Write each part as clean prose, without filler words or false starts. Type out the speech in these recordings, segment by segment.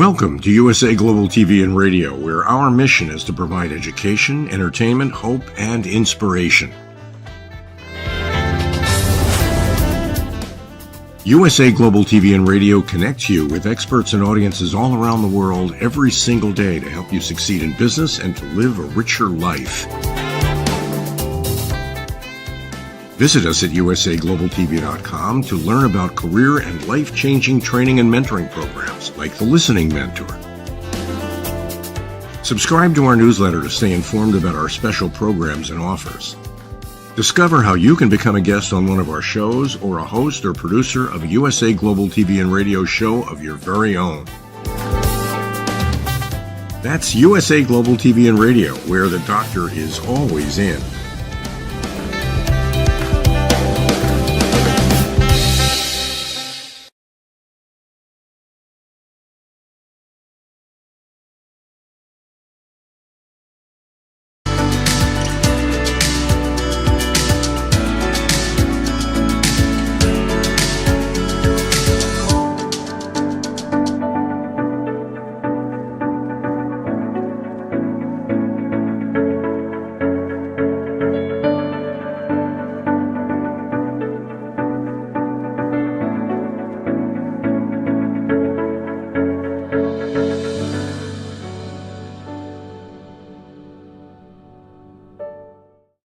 Welcome to USA Global TV and Radio, where our mission is to provide education, entertainment, hope, and inspiration. USA Global TV and Radio connects you with experts and audiences all around the world every single day to help you succeed in business and to live a richer life. Visit us at usaglobaltv.com to learn about career and life-changing training and mentoring programs like the Listening Mentor. Subscribe to our newsletter to stay informed about our special programs and offers. Discover how you can become a guest on one of our shows or a host or producer of a USA Global TV and Radio show of your very own. That's USA Global TV and Radio, where the doctor is always in.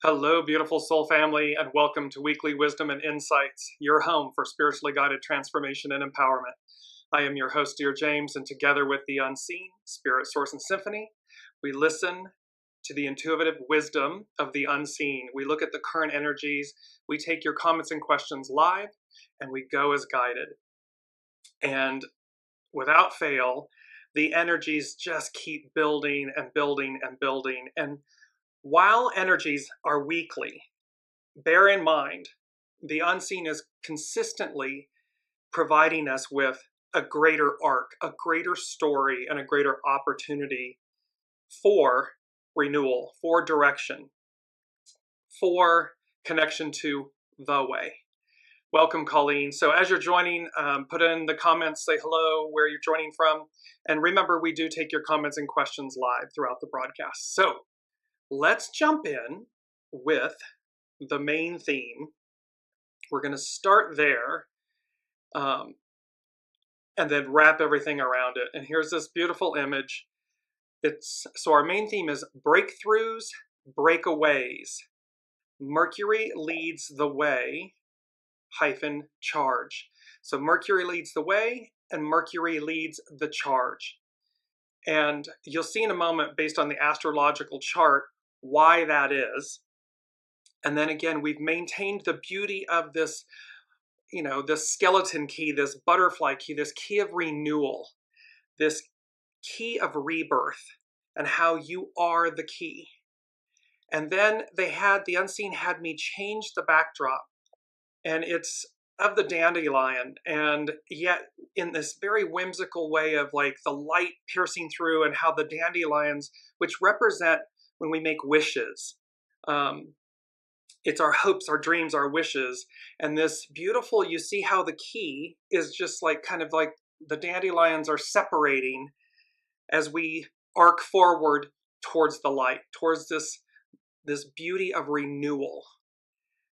Hello, beautiful soul family, and welcome to Weekly Wisdom and Insights, your home for spiritually guided transformation and empowerment. I am your host, Dearjames, and together with the unseen, spirit, source, and symphony, we listen to the intuitive wisdom of the unseen. We look at the current energies, we take your comments and questions live, and we go as guided. And without fail, the energies just keep building and building and building. And while energies are weekly, bear in mind, the unseen is consistently providing us with a greater arc, a greater story, and a greater opportunity for renewal, for direction, for connection to the way. Welcome, Colleen. So as you're joining, put in the comments, say hello, where you're joining from. And remember, we do take your comments and questions live throughout the broadcast. So let's jump in with the main theme. We're going to start there and then wrap everything around it. And here's this beautiful image. So our main theme is breakthroughs, breakaways. Mercury leads the way, charge. So Mercury leads the way and Mercury leads the charge. And you'll see in a moment, based on the astrological chart, why that is. And then again, we've maintained the beauty of this, this skeleton key, this butterfly key, this key of renewal, this key of rebirth, and how you are the key. And then the unseen had me change the backdrop, and it's of the dandelion, and yet in this very whimsical way of like the light piercing through, and how the dandelions, which represent when we make wishes, it's our hopes, our dreams, our wishes. And this beautiful, you see how the key is just like kind of like the dandelions are separating as we arc forward towards the light, towards this beauty of renewal.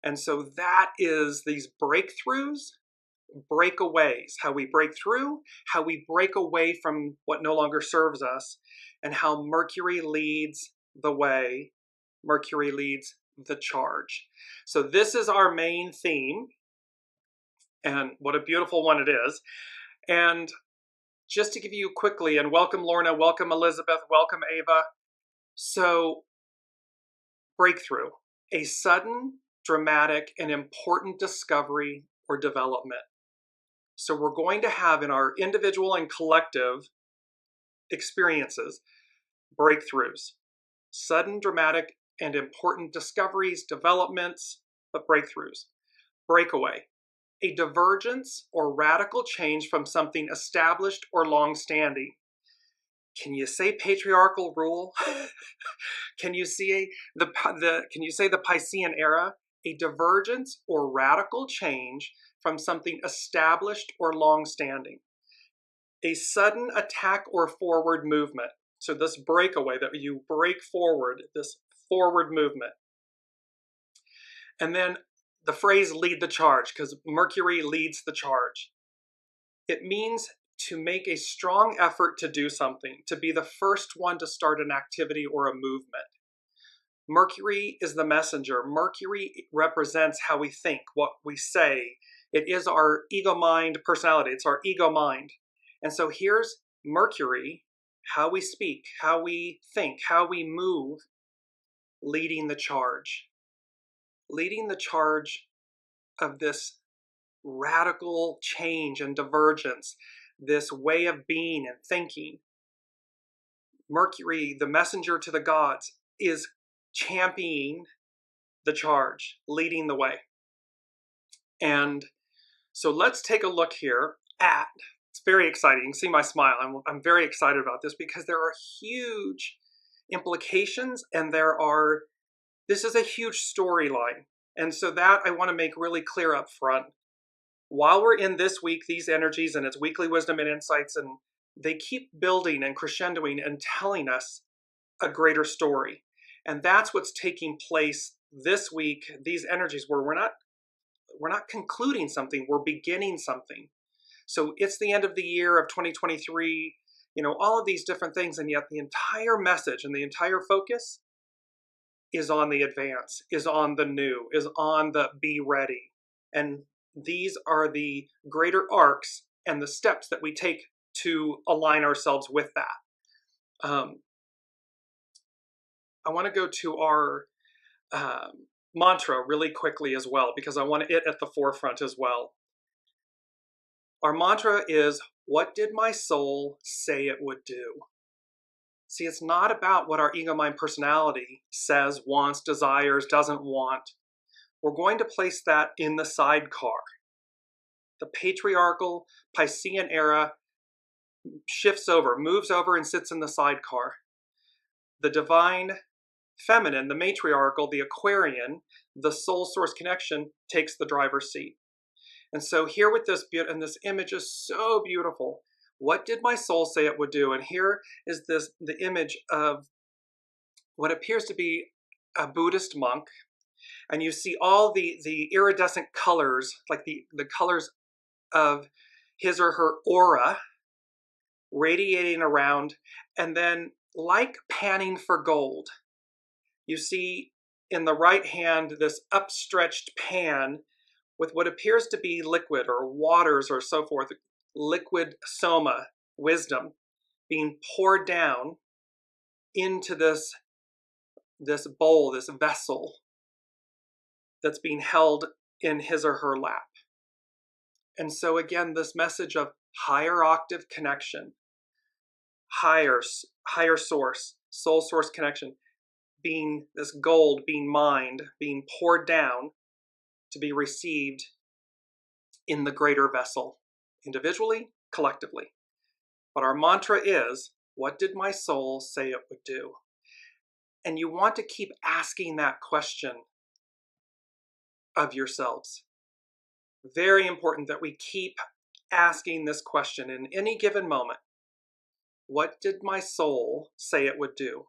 And so that is these breakthroughs, breakaways, how we break through, how we break away from what no longer serves us, and how Mercury leads the way, Mercury leads the charge. So this is our main theme, and what a beautiful one it is. And just to give you quickly, and welcome Lorna, welcome Elizabeth, welcome Ava. So breakthrough, a sudden, dramatic, and important discovery or development. So we're going to have in our individual and collective experiences, breakthroughs, sudden, dramatic, and important discoveries, developments, but breakthroughs. Breakaway, a divergence or radical change from something established or long-standing. Can you say patriarchal rule? Can you say the Piscean era? A divergence or radical change from something established or long-standing. a sudden attack or forward movement. So this breakaway, that you break forward, this forward movement. And then the phrase lead the charge, because Mercury leads the charge. It means to make a strong effort to do something, to be the first one to start an activity or a movement. Mercury is the messenger. Mercury represents how we think, what we say. It is our ego mind personality. It's our ego mind. And so here's Mercury, how we speak, how we think, how we move, leading the charge. Leading the charge of this radical change and divergence, this way of being and thinking. Mercury, the messenger to the gods, is championing the charge, leading the way. And so let's take a look here at, it's very exciting. You can see my smile. I'm very excited about this because there are huge implications, and this is a huge storyline. And so that I want to make really clear up front. While we're in this week, these energies and its weekly wisdom and insights, and they keep building and crescendoing and telling us a greater story. And that's what's taking place this week, these energies, where we're not concluding something, we're beginning something. So it's the end of the year of 2023, all of these different things, and yet the entire message and the entire focus is on the advance, is on the new, is on the be ready. And these are the greater arcs and the steps that we take to align ourselves with that. I want to go to our mantra really quickly as well, because I want it at the forefront as well. Our mantra is, what did my soul say it would do? See, it's not about what our ego mind personality says, wants, desires, doesn't want. We're going to place that in the sidecar. The patriarchal Piscean era shifts over, moves over, and sits in the sidecar. The divine feminine, the matriarchal, the Aquarian, the soul source connection takes the driver's seat. And so here with this, and this image is so beautiful. What did my soul say it would do? And here is the image of what appears to be a Buddhist monk. And you see all the iridescent colors, like the colors of his or her aura radiating around. And then, like panning for gold, you see in the right hand this upstretched pan with what appears to be liquid or waters or so forth, liquid soma, wisdom, being poured down into this bowl, this vessel that's being held in his or her lap. And so again, this message of higher octave connection, higher source, soul source connection, being this gold, being mined, being poured down to be received in the greater vessel, individually, collectively. But our mantra is, what did my soul say it would do? And you want to keep asking that question of yourselves. Very important that we keep asking this question in any given moment. What did my soul say it would do?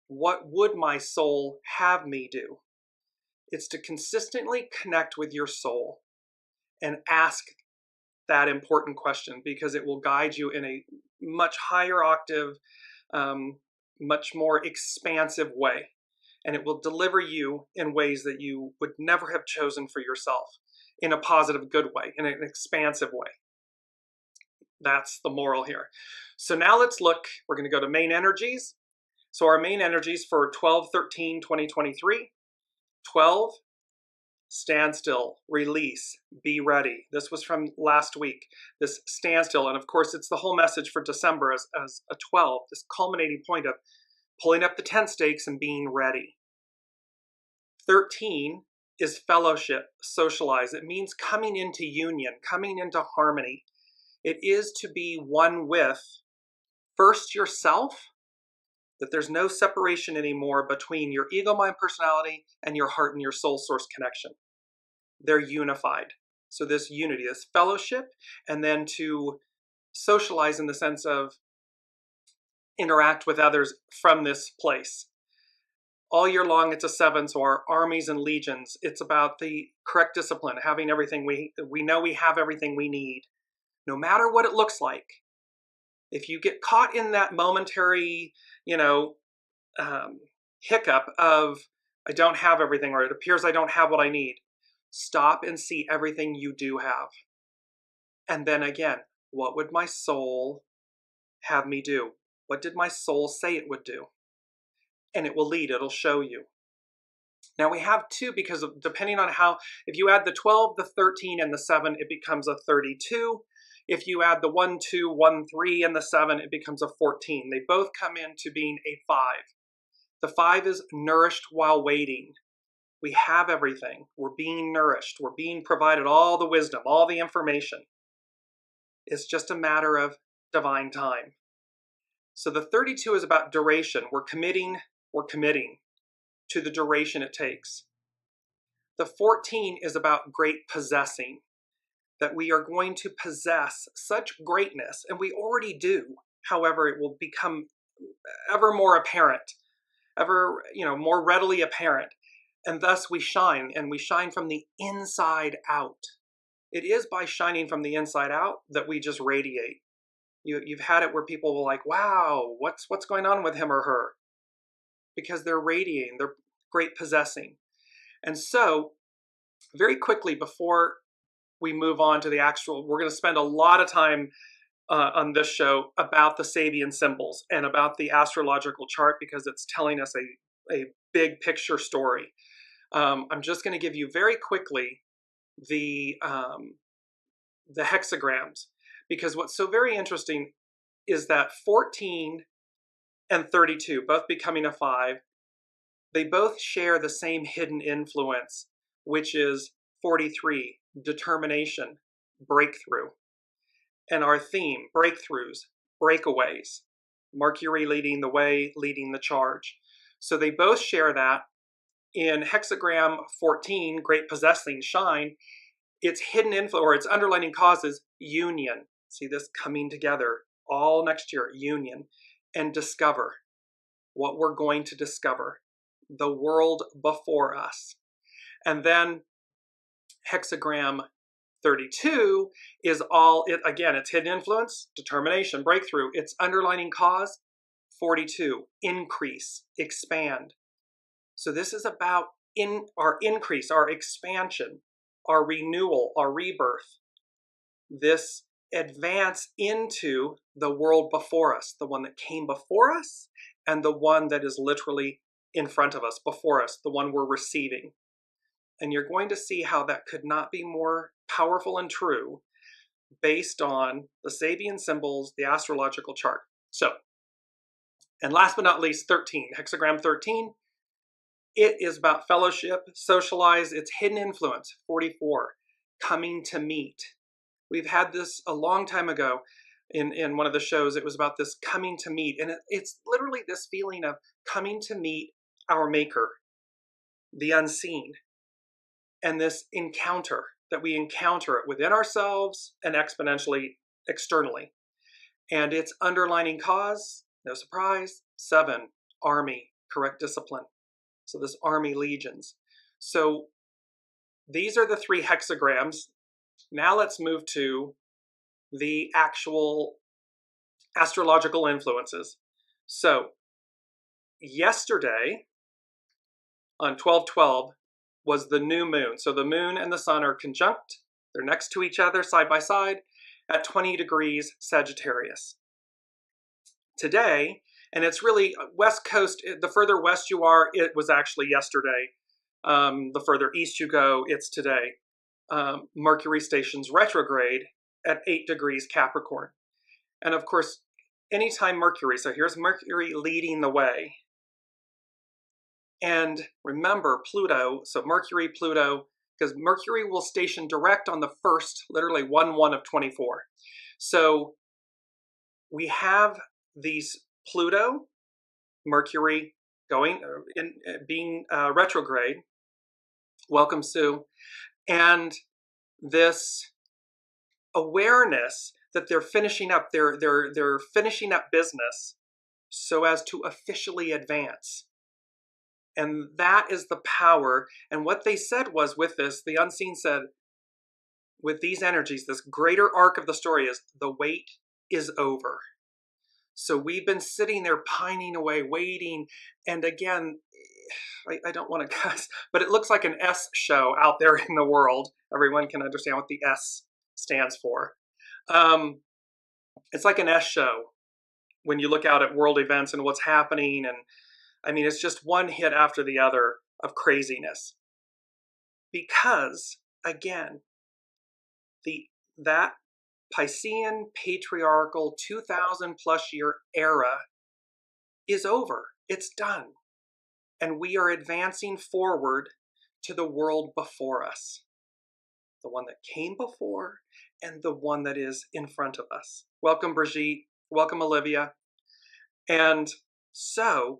What would my soul have me do? It's to consistently connect with your soul and ask that important question, because it will guide you in a much higher octave, much more expansive way. And it will deliver you in ways that you would never have chosen for yourself, in a positive, good way, in an expansive way. That's the moral here. So now let's look, we're going to go to main energies. So our main energies for 12/13/2023, 12, standstill, release, be ready. This was from last week, this standstill. And of course, it's the whole message for December as a 12, this culminating point of pulling up the tent stakes and being ready. 13 is fellowship, socialize. It means coming into union, coming into harmony. It is to be one with, first, yourself, that there's no separation anymore between your ego mind personality and your heart and your soul source connection. They're unified. So this unity, this fellowship, and then to socialize in the sense of interact with others from this place. All year long, it's a 7, so our armies and legions, it's about the correct discipline, having everything we know we have everything we need, no matter what it looks like. If you get caught in that momentary, hiccup of, I don't have everything, or it appears I don't have what I need, stop and see everything you do have. And then again, what would my soul have me do? What did my soul say it would do? And it will lead, it'll show you. Now we have 2 because of, depending on how, if you add the 12, the 13, and the 7, it becomes a 32. If you add the 1, 2, 1, 3, and the 7, it becomes a 14. They both come into being a 5. The 5 is nourished while waiting. We have everything. We're being nourished. We're being provided all the wisdom, all the information. It's just a matter of divine time. So the 32 is about duration. We're committing to the duration it takes. The 14 is about great possessing, that we are going to possess such greatness, and we already do. However, it will become ever more apparent, ever more readily apparent, and thus we shine, and we shine from the inside out. It is by shining from the inside out that we just radiate. You've had it where people will like, wow, what's going on with him or her? Because they're radiating, they're great possessing. And so, very quickly before we move on to the actual, we're going to spend a lot of time on this show about the SABIAN symbols and about the astrological chart because it's telling us a big picture story. I'm just going to give you very quickly the hexagrams, because what's so very interesting is that 14 and 32, both becoming a 5, they both share the same hidden influence, which is 43, determination, breakthrough. And our theme, breakthroughs, breakaways, Mercury leading the way, leading the charge. So they both share that. In hexagram 14, great possessing, shine, its hidden influence, or its underlining cause is union. See this coming together all next year, union, and discover what we're going to discover, the world before us. And then hexagram 32 is all, again, its hidden influence, determination, breakthrough, its underlining cause, 42, increase, expand. So this is about our increase, our expansion, our renewal, our rebirth, this advance into the world before us, the one that came before us and the one that is literally in front of us, before us, the one we're receiving. And you're going to see how that could not be more powerful and true based on the SABIAN symbols, the astrological chart. So, and last but not least, 13, hexagram 13, it is about fellowship, socialize, its hidden influence, 44, coming to meet. We've had this a long time ago in one of the shows. It was about this coming to meet. And it's literally this feeling of coming to meet our maker, the unseen, and this encounter, that we encounter it within ourselves and exponentially externally. And its underlining cause, no surprise, 7, army, correct discipline. So this army legions. So these are the 3 hexagrams. Now let's move to the actual astrological influences. So yesterday on 12/12 was the new moon. So the moon and the sun are conjunct. They're next to each other, side by side, at 20 degrees Sagittarius. Today, and it's really West Coast, the further west you are, it was actually yesterday. The further east you go, it's today. Mercury stations retrograde at 8 degrees Capricorn. And of course, anytime Mercury, so here's Mercury leading the way. And remember Pluto, so Mercury, Pluto, because Mercury will station direct on the first, literally 1/1 of 24. So we have these Pluto, Mercury going, being retrograde. Welcome, Sue. And this awareness that they're finishing up, they're finishing up business so as to officially advance. And that is the power. And what they said was, with this, the unseen said, with these energies, this greater arc of the story is the wait is over. So we've been sitting there pining away, waiting. And again, I don't want to cuss, but it looks like an S show out there in the world. Everyone can understand what the S stands for. It's like an S show when you look out at world events and what's happening. And I mean, it's just one hit after the other of craziness. Because, again, that Piscean patriarchal 2,000 plus year era is over. It's done. And we are advancing forward to the world before us. The one that came before and the one that is in front of us. Welcome, Brigitte. Welcome, Olivia. And so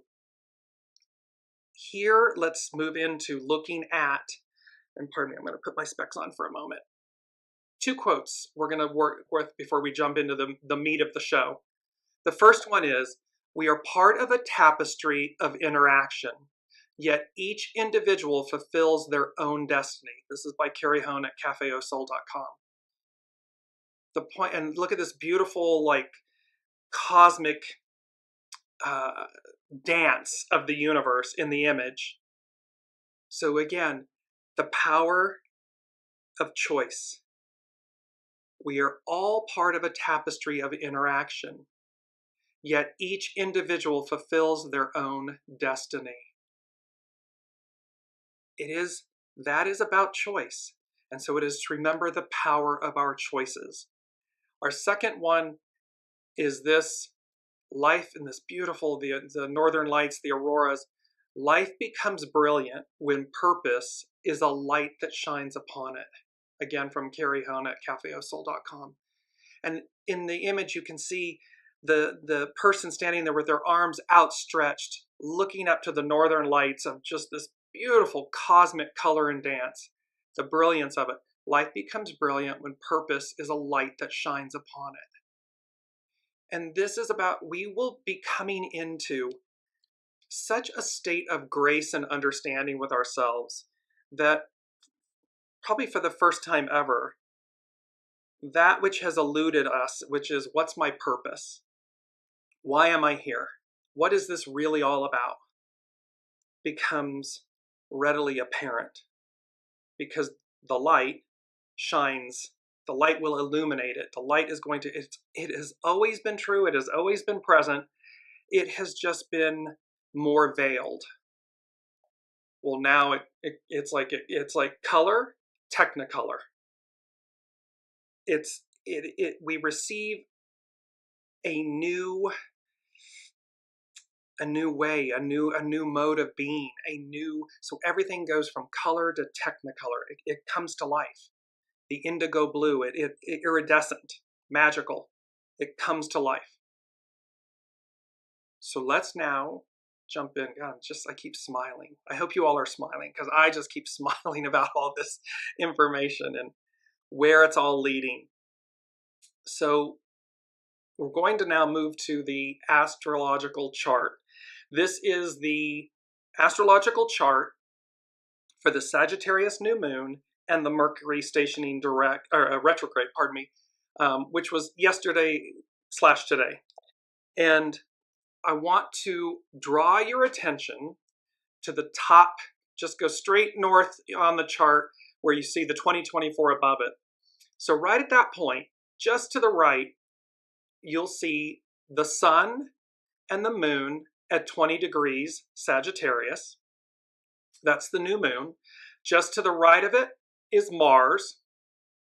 here, let's move into looking at, and pardon me, I'm going to put my specs on for a moment. 2 quotes we're going to work with before we jump into the meat of the show. The first one is, we are part of a tapestry of interaction, yet each individual fulfills their own destiny. This is by Carrie Hone at cafeosoul.com. The point, and look at this beautiful, like, cosmic dance of the universe in the image. So again, the power of choice. We are all part of a tapestry of interaction, yet each individual fulfills their own destiny. That is about choice. And so it is to remember the power of our choices. Our second one is this life in this beautiful, the northern lights, the auroras. Life becomes brilliant when purpose is a light that shines upon it. Again, from Carrie Hone at cafeosoul.com. And in the image, you can see the person standing there with their arms outstretched, looking up to the northern lights of just this beautiful cosmic color and dance. The brilliance of it. Life becomes brilliant when purpose is a light that shines upon it. And this is about, we will be coming into such a state of grace and understanding with ourselves that probably for the first time ever, that which has eluded us, which is, what's my purpose? Why am I here? What is this really all about? Becomes readily apparent, because the light shines. The light will illuminate it. The light is going to, it has always been true. It has always been present. It has just been more veiled. Well, now it's like color, technicolor. We receive a new way, a new mode of being, so everything goes from color to technicolor. It comes to life. The indigo blue, iridescent, magical. It comes to life. So let's now jump in. God, I keep smiling. I hope you all are smiling, because I just keep smiling about all this information and where it's all leading. So we're going to now move to the astrological chart. This is the astrological chart for the Sagittarius new moon and the Mercury stationing retrograde, which was yesterday/today. And I want to draw your attention to the top, just go straight north on the chart where you see the 2024 above it. So right at that point, just to the right, you'll see the sun and the moon at 20 degrees Sagittarius. That's the new moon. Just to the right of it is Mars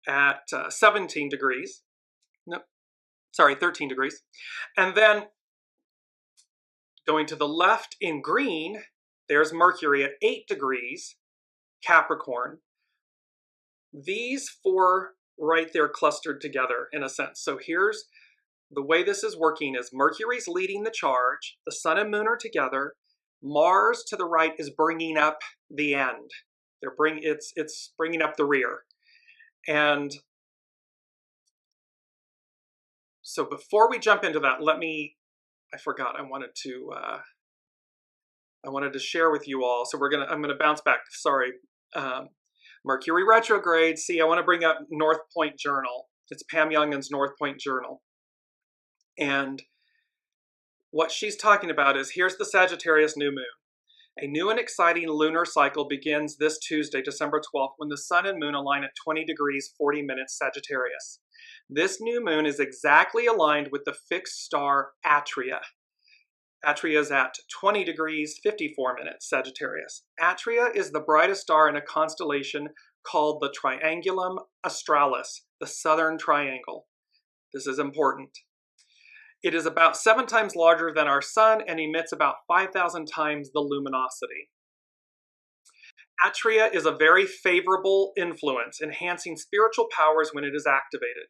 at 17 degrees. No, sorry, 13 degrees. And then going to the left in green, there's Mercury at 8 degrees Capricorn. These 4 right there clustered together in a sense. So here's the way this is working is Mercury's leading the charge. The sun and moon are together. Mars to the right is bringing up the end. It's bringing up the rear. And So before we jump into that, I forgot, I wanted to share with you all. So I'm gonna bounce back, sorry. Mercury retrograde. See, I want to bring up North Point Journal. It's Pam Youngin's North Point Journal. And what she's talking about is, here's the Sagittarius new moon. A new and exciting lunar cycle begins this Tuesday, December 12th, when the sun and moon align at 20 degrees 40 minutes Sagittarius. This new moon is exactly aligned with the fixed star Atria. Atria is at 20 degrees 54 minutes Sagittarius. Atria is the brightest star in a constellation called the Triangulum Australis, the Southern Triangle. This is important. It is about 7 times larger than our sun and emits about 5,000 times the luminosity. Atria is a very favorable influence, enhancing spiritual powers when it is activated.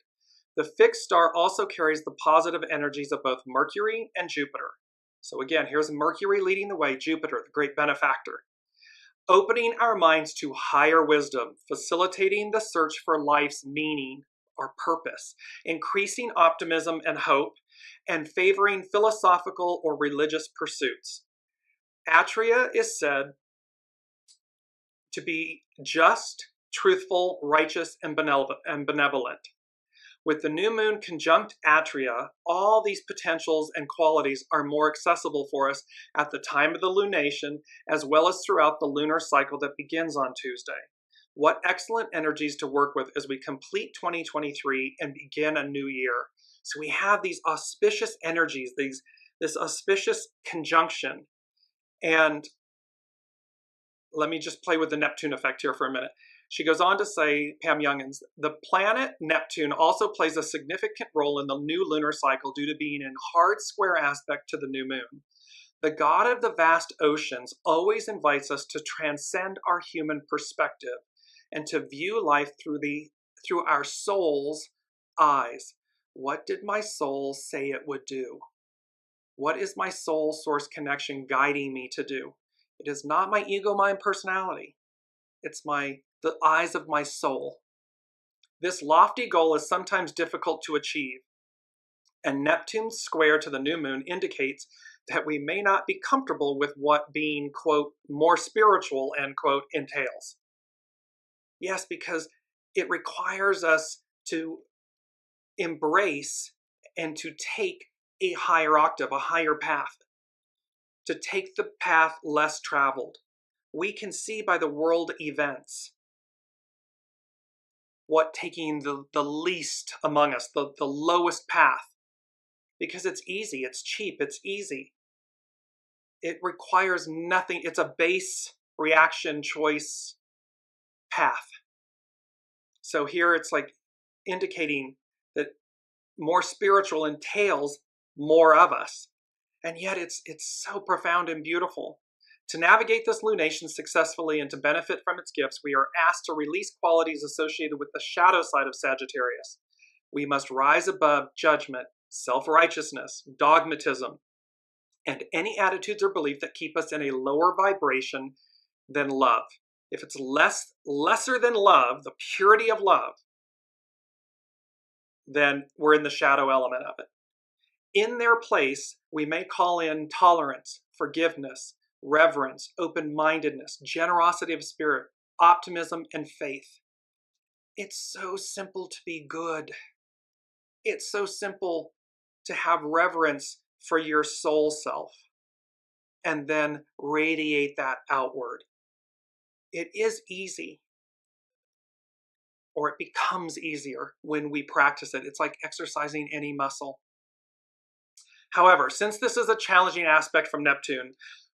The fixed star also carries the positive energies of both Mercury and Jupiter. So again, here's Mercury leading the way, Jupiter, the great benefactor. Opening our minds to higher wisdom, facilitating the search for life's meaning or purpose, increasing optimism and hope, and favoring philosophical or religious pursuits. Atria is said to be just, truthful, righteous, and benevolent. With the new moon conjunct Atria, all these potentials and qualities are more accessible for us at the time of the lunation, as well as throughout the lunar cycle that begins on Tuesday. What excellent energies to work with as we complete 2023 and begin a new year. So we have these auspicious energies, this auspicious conjunction. And let me just play with the Neptune effect here for a minute. She goes on to say, Pam Youngins, the planet Neptune also plays a significant role in the new lunar cycle due to being in hard square aspect to the new moon. The god of the vast oceans always invites us to transcend our human perspective and to view life through our soul's eyes. What did my soul say it would do? What is my soul source connection guiding me to do? It is not my ego mind personality. It's the eyes of my soul. This lofty goal is sometimes difficult to achieve, and Neptune's square to the new moon indicates that we may not be comfortable with what being, quote, more spiritual, end quote, entails. Yes, because it requires us to embrace and to take a higher octave, a higher path, to take the path less traveled. We can see by the world events what taking the least among us, the lowest path, because it's easy, it's cheap, it's easy. It requires nothing. It's a base reaction choice path. So here it's like indicating that more spiritual entails more of us. And yet it's so profound and beautiful. To navigate this lunation successfully and to benefit from its gifts, we are asked to release qualities associated with the shadow side of Sagittarius. We must rise above judgment, self-righteousness, dogmatism, and any attitudes or belief that keep us in a lower vibration than love. If it's lesser than love, the purity of love, then we're in the shadow element of it. In their place, we may call in tolerance, forgiveness, reverence, open-mindedness, generosity of spirit, optimism, and faith. It's so simple to be good. It's so simple to have reverence for your soul self and then radiate that outward. It is easy, or it becomes easier when we practice it. It's like exercising any muscle. However, since this is a challenging aspect from Neptune,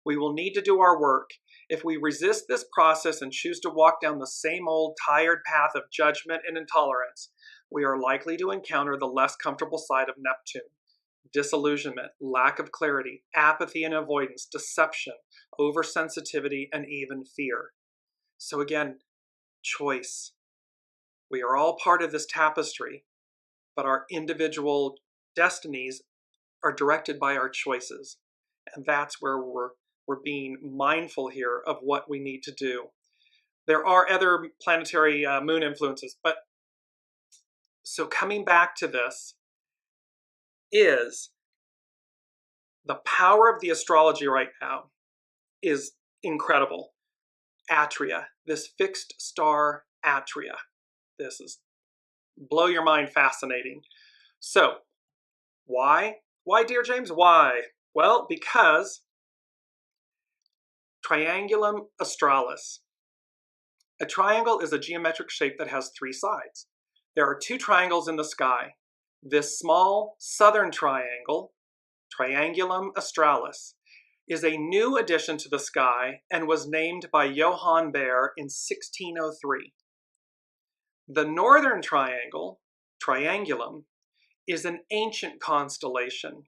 we will need to do our work. If we resist this process and choose to walk down the same old tired path of judgment and intolerance, we are likely to encounter the less comfortable side of Neptune. Disillusionment, lack of clarity, apathy and avoidance, deception, oversensitivity, and even fear. So again, choice. We are all part of this tapestry, but our individual destinies are directed by our choices. And that's where we're being mindful here of what we need to do. There are other planetary moon influences, but so coming back to this, is the power of the astrology right now is incredible. Atria, this fixed star Atria. This is blow your mind fascinating. So, why? Why, Dearjames? Why? Well, because Triangulum Australis. A triangle is a geometric shape that has three sides. There are two triangles in the sky. This small southern triangle, Triangulum Australis, is a new addition to the sky and was named by Johann Bayer in 1603. The northern triangle, Triangulum, is an ancient constellation.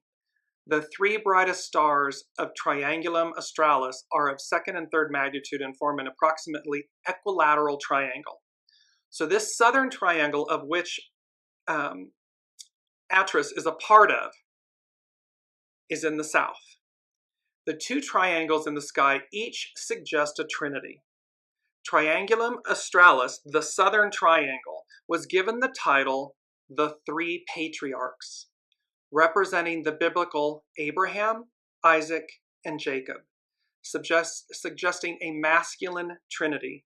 The three brightest stars of Triangulum Australis are of second and third magnitude and form an approximately equilateral triangle. So this southern triangle, of which Atris is a part of, is in the south. The two triangles in the sky each suggest a trinity. Triangulum Australis, the southern triangle, was given the title the Three Patriarchs, representing the biblical Abraham, Isaac, and Jacob, suggesting a masculine trinity.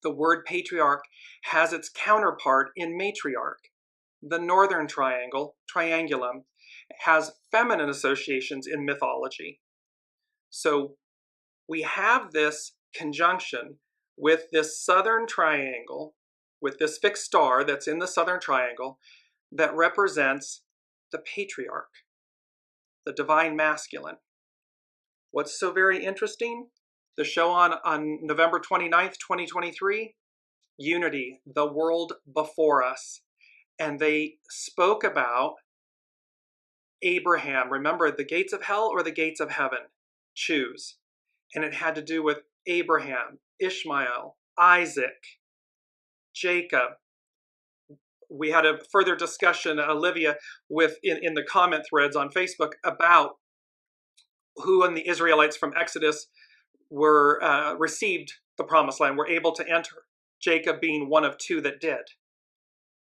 The word patriarch has its counterpart in matriarch. The northern triangle, Triangulum, has feminine associations in mythology. So we have this conjunction with this southern triangle, with this fixed star that's in the southern triangle, that represents the patriarch, the divine masculine. What's so very interesting? The show on November 29th, 2023, Unity, the world before us. And they spoke about Abraham. Remember, the gates of hell or the gates of heaven? Choose. And it had to do with Abraham, Ishmael, Isaac, Jacob. We had a further discussion, Olivia, in the comment threads on Facebook about who in the Israelites from Exodus were received the promised land, were able to enter. Jacob being one of two that did,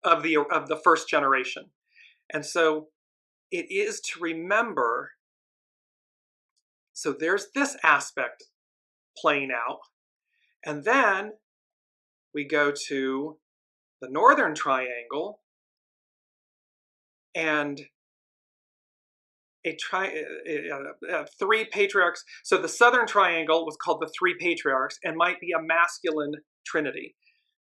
of the first generation. And so it is to remember. So there's this aspect playing out. And then we go to the northern triangle, and three patriarchs. So the southern triangle was called the Three Patriarchs and might be a masculine trinity.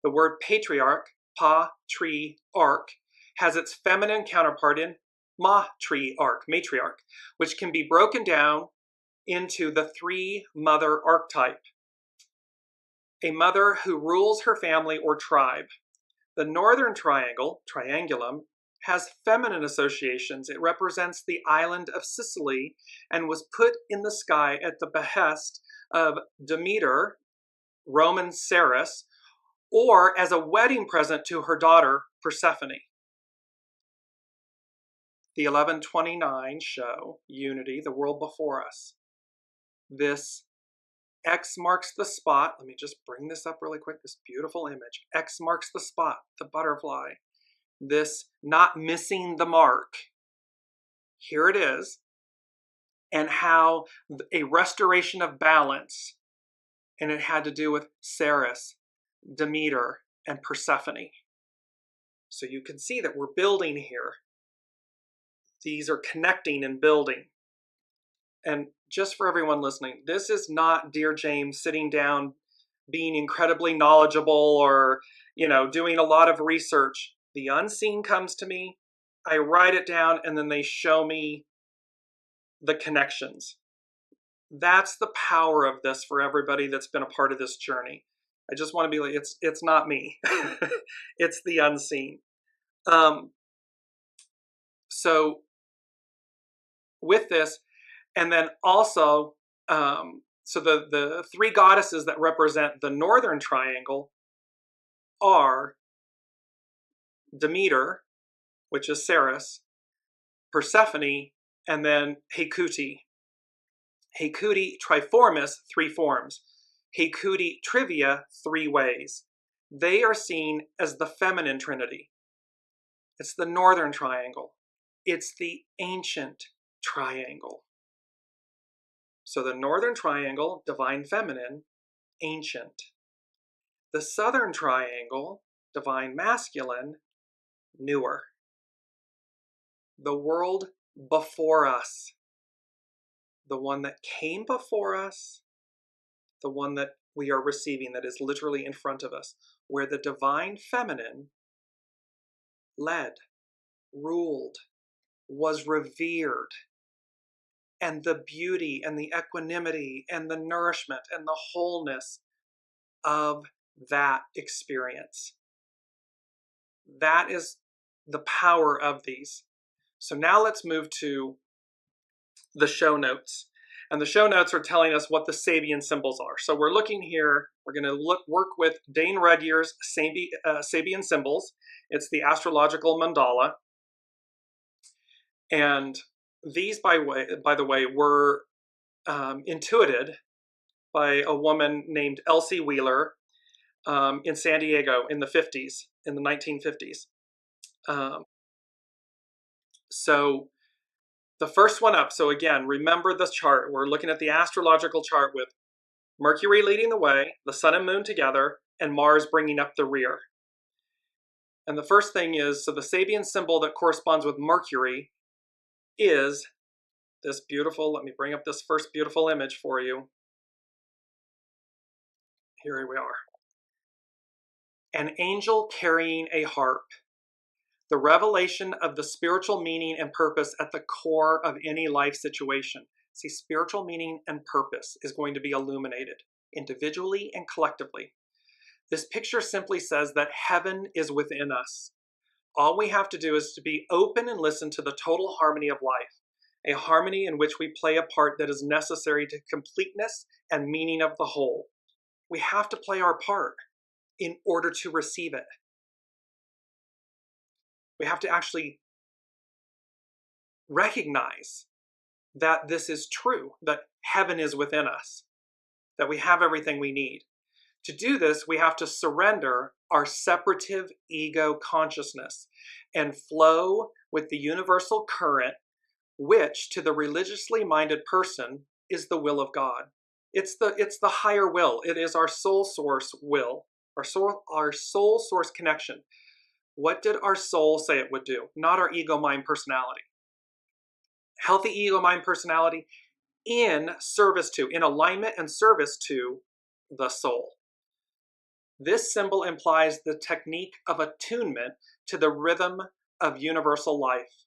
The word patriarch, pa-tri-arch, has its feminine counterpart in matriarch, which can be broken down into the three mother archetype. A mother who rules her family or tribe. The northern triangle, Triangulum, has feminine associations. It represents the island of Sicily and was put in the sky at the behest of Demeter, Roman Ceres, or as a wedding present to her daughter, Persephone. The 1129 show, Unity, the world before us. This X marks the spot. Let me just bring this up really quick, this beautiful image. X marks the spot, the butterfly. This not missing the mark. Here it is. And how a restoration of balance. And it had to do with Ceres, Demeter, and Persephone. So you can see that we're building here. These are connecting and building. And just for everyone listening, this is not Dearjames sitting down, being incredibly knowledgeable or, doing a lot of research. The unseen comes to me, I write it down, and then they show me the connections. That's the power of this for everybody that's been a part of this journey. I just want to be like, it's not me. It's the unseen. So with this, and then also, so the three goddesses that represent the northern triangle are Demeter, which is Ceres, Persephone, and then Hecate. Hecate triformis, three forms. Hecate trivia, three ways. They are seen as the feminine trinity. It's the northern triangle. It's the ancient triangle. So the northern triangle, divine feminine, ancient. The southern triangle, divine masculine, newer. The world before us, the one that came before us, the one that we are receiving, that is literally in front of us, where the divine feminine led, ruled, was revered, and the beauty and the equanimity and the nourishment and the wholeness of that experience. That is the power of these. So now let's move to the show notes. And the show notes are telling us what the Sabian symbols are. So we're looking here, we're going to work with Dane Rudyard's Sabian symbols. It's the astrological mandala. And these, by the way, were intuited by a woman named Elsie Wheeler in San Diego in the 50s, in the 1950s. So the first one up, so again, remember this chart. We're looking at the astrological chart with Mercury leading the way, the sun and moon together, and Mars bringing up the rear. And the first thing is, so the Sabian symbol that corresponds with Mercury is this beautiful, let me bring up this first beautiful image for you. Here we are. An angel carrying a harp. The revelation of the spiritual meaning and purpose at the core of any life situation. See, spiritual meaning and purpose is going to be illuminated individually and collectively. This picture simply says that heaven is within us. All we have to do is to be open and listen to the total harmony of life, a harmony in which we play a part that is necessary to completeness and meaning of the whole. We have to play our part in order to receive it. We have to actually recognize that this is true, that heaven is within us, that we have everything we need. To do this, we have to surrender our separative ego consciousness and flow with the universal current, which to the religiously minded person is the will of God. It's the higher will. It is our soul source will, our soul source connection. What did our soul say it would do? Not our ego, mind, personality. Healthy ego, mind, personality in service to, in alignment and service to the soul. This symbol implies the technique of attunement to the rhythm of universal life.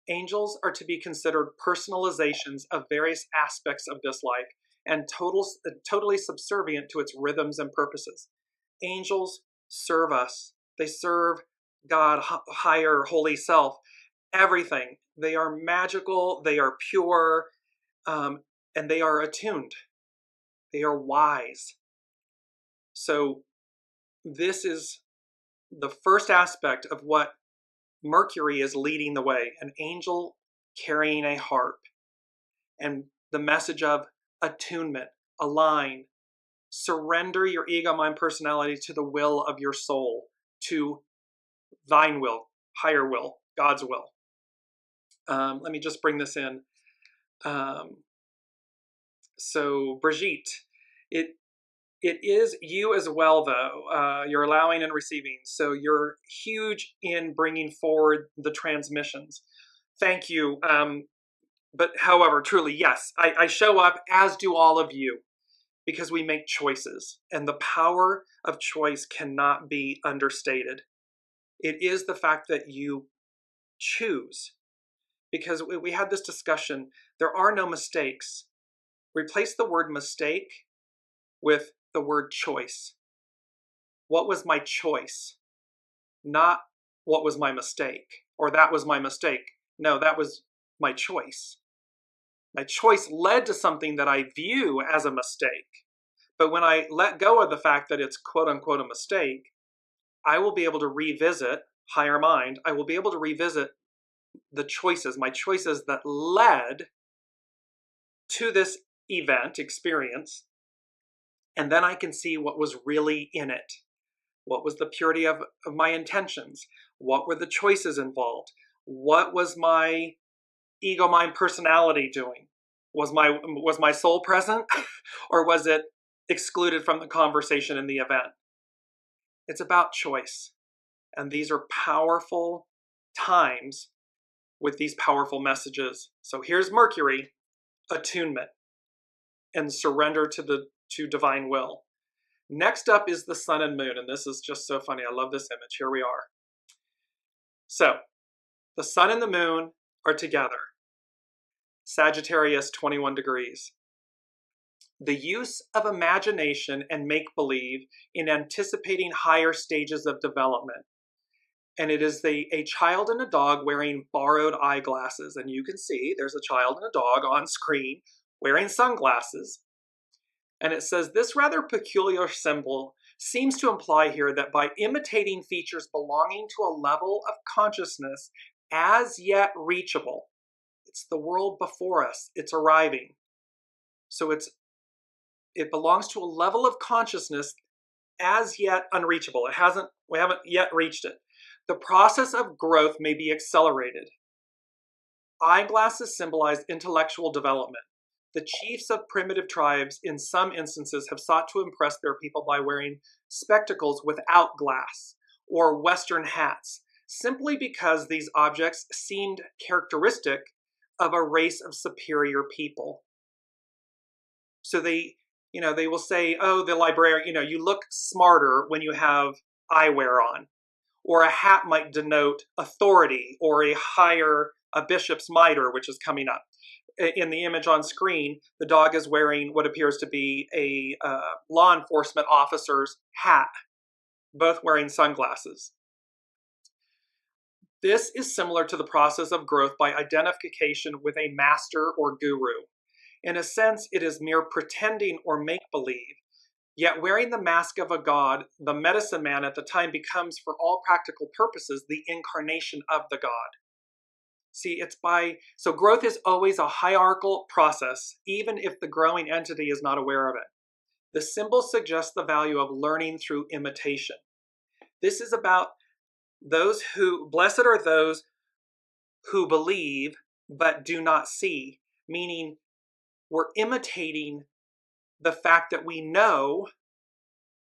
Angels are to be considered personalizations of various aspects of this life and totally subservient to its rhythms and purposes. Angels serve us. They serve God, higher, holy self, everything. They are magical, they are pure, and they are attuned. They are wise. So this is the first aspect of what Mercury is leading the way, an angel carrying a harp, and the message of attunement, align, surrender your ego, mind, personality to the will of your soul, to thine will, higher will, God's will. Let me just bring this in. So Brigitte, it is you as well, though. You're allowing and receiving. So you're huge in bringing forward the transmissions. Thank you. But however, truly, yes, I show up, as do all of you, because we make choices. And the power of choice cannot be understated. It is the fact that you choose. Because we had this discussion, there are no mistakes. Replace the word mistake with the word choice. What was my choice? Not what was my mistake, or that was my mistake. No, that was my choice. My choice led to something that I view as a mistake. But when I let go of the fact that it's quote unquote a mistake, I will be able to revisit, higher mind, I will be able to revisit the choices, my choices that led to this event, experience, and then I can see what was really in it. What was the purity of my intentions? What were the choices involved? What was my ego mind personality doing? Was my soul present or was it excluded from the conversation in the event? It's about choice. And these are powerful times with these powerful messages. So here's Mercury, attunement and surrender to divine will. Next up is the sun and moon, and this is just so funny. I love this image. Here we are. So the sun and the moon are together. Sagittarius, 21 degrees. The use of imagination and make-believe in anticipating higher stages of development. And it is a child and a dog wearing borrowed eyeglasses. And you can see there's a child and a dog on screen wearing sunglasses. And it says, this rather peculiar symbol seems to imply here that by imitating features belonging to a level of consciousness as yet reachable, it's the world before us, it's arriving. So it belongs to a level of consciousness as yet unreachable. We haven't yet reached it. The process of growth may be accelerated. Eyeglasses symbolize intellectual development. The chiefs of primitive tribes in some instances have sought to impress their people by wearing spectacles without glass or Western hats, simply because these objects seemed characteristic of a race of superior people. So they will say, oh, the librarian, you look smarter when you have eyewear on. Or a hat might denote authority or a bishop's mitre, which is coming up. In the image on screen, the dog is wearing what appears to be a law enforcement officer's hat, both wearing sunglasses. This is similar to the process of growth by identification with a master or guru. In a sense, it is mere pretending or make-believe. Yet wearing the mask of a god, the medicine man at the time becomes, for all practical purposes, the incarnation of the god. See, so growth is always a hierarchical process, even if the growing entity is not aware of it. The symbol suggests the value of learning through imitation. This is about blessed are those who believe but do not see, meaning we're imitating the fact that we know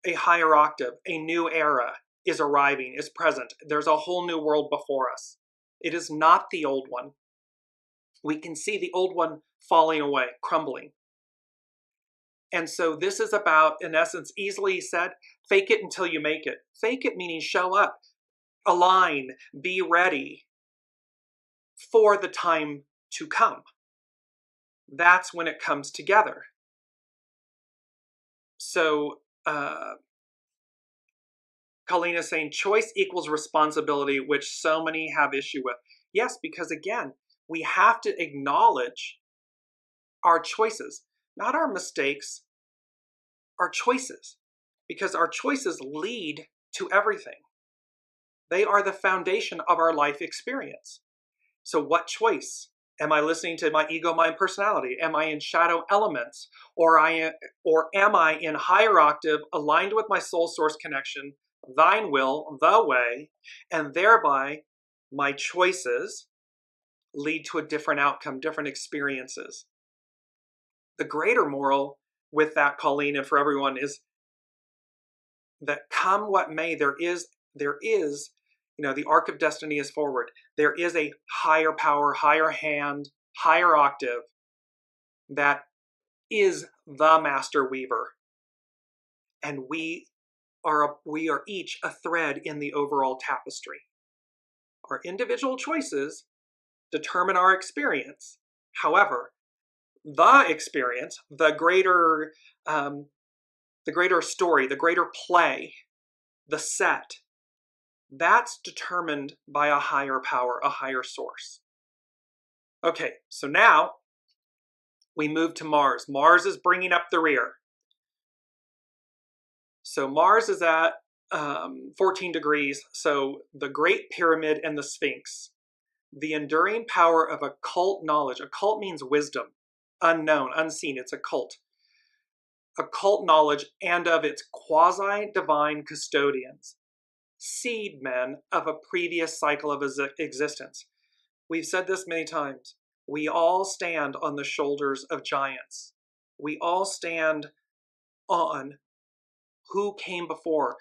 a higher octave, a new era is arriving, is present. There's a whole new world before us. It is not the old one. We can see the old one falling away, crumbling. And so this is about, in essence, easily said, fake it until you make it. Fake it meaning show up, align, be ready for the time to come. That's when it comes together. So Colleen is saying choice equals responsibility, which so many have issue with. Yes, because again, we have to acknowledge our choices, not our mistakes, our choices, because our choices lead to everything. They are the foundation of our life experience. So what choice? Am I listening to my ego, mind, personality? Am I in shadow elements? Or am I in higher octave, aligned with my soul source connection, thine will, the way, and thereby my choices lead to a different outcome, different experiences. The greater moral with that, Colleen, and for everyone is that come what may, there is, the arc of destiny is forward. There is a higher power, higher hand, higher octave that is the master weaver. And we are each a thread in the overall tapestry. Our individual choices determine our experience. However, the experience, the greater story, the greater play, the set, that's determined by a higher power, a higher source. Okay, so now we move to Mars. Mars is bringing up the rear. So Mars is at 14 degrees. So the Great Pyramid and the Sphinx. The enduring power of occult knowledge. Occult means wisdom, unknown, unseen. It's occult. Occult knowledge and of its quasi-divine custodians. Seed men of a previous cycle of existence. We've said this many times. We all stand on the shoulders of giants. We all stand on who came before,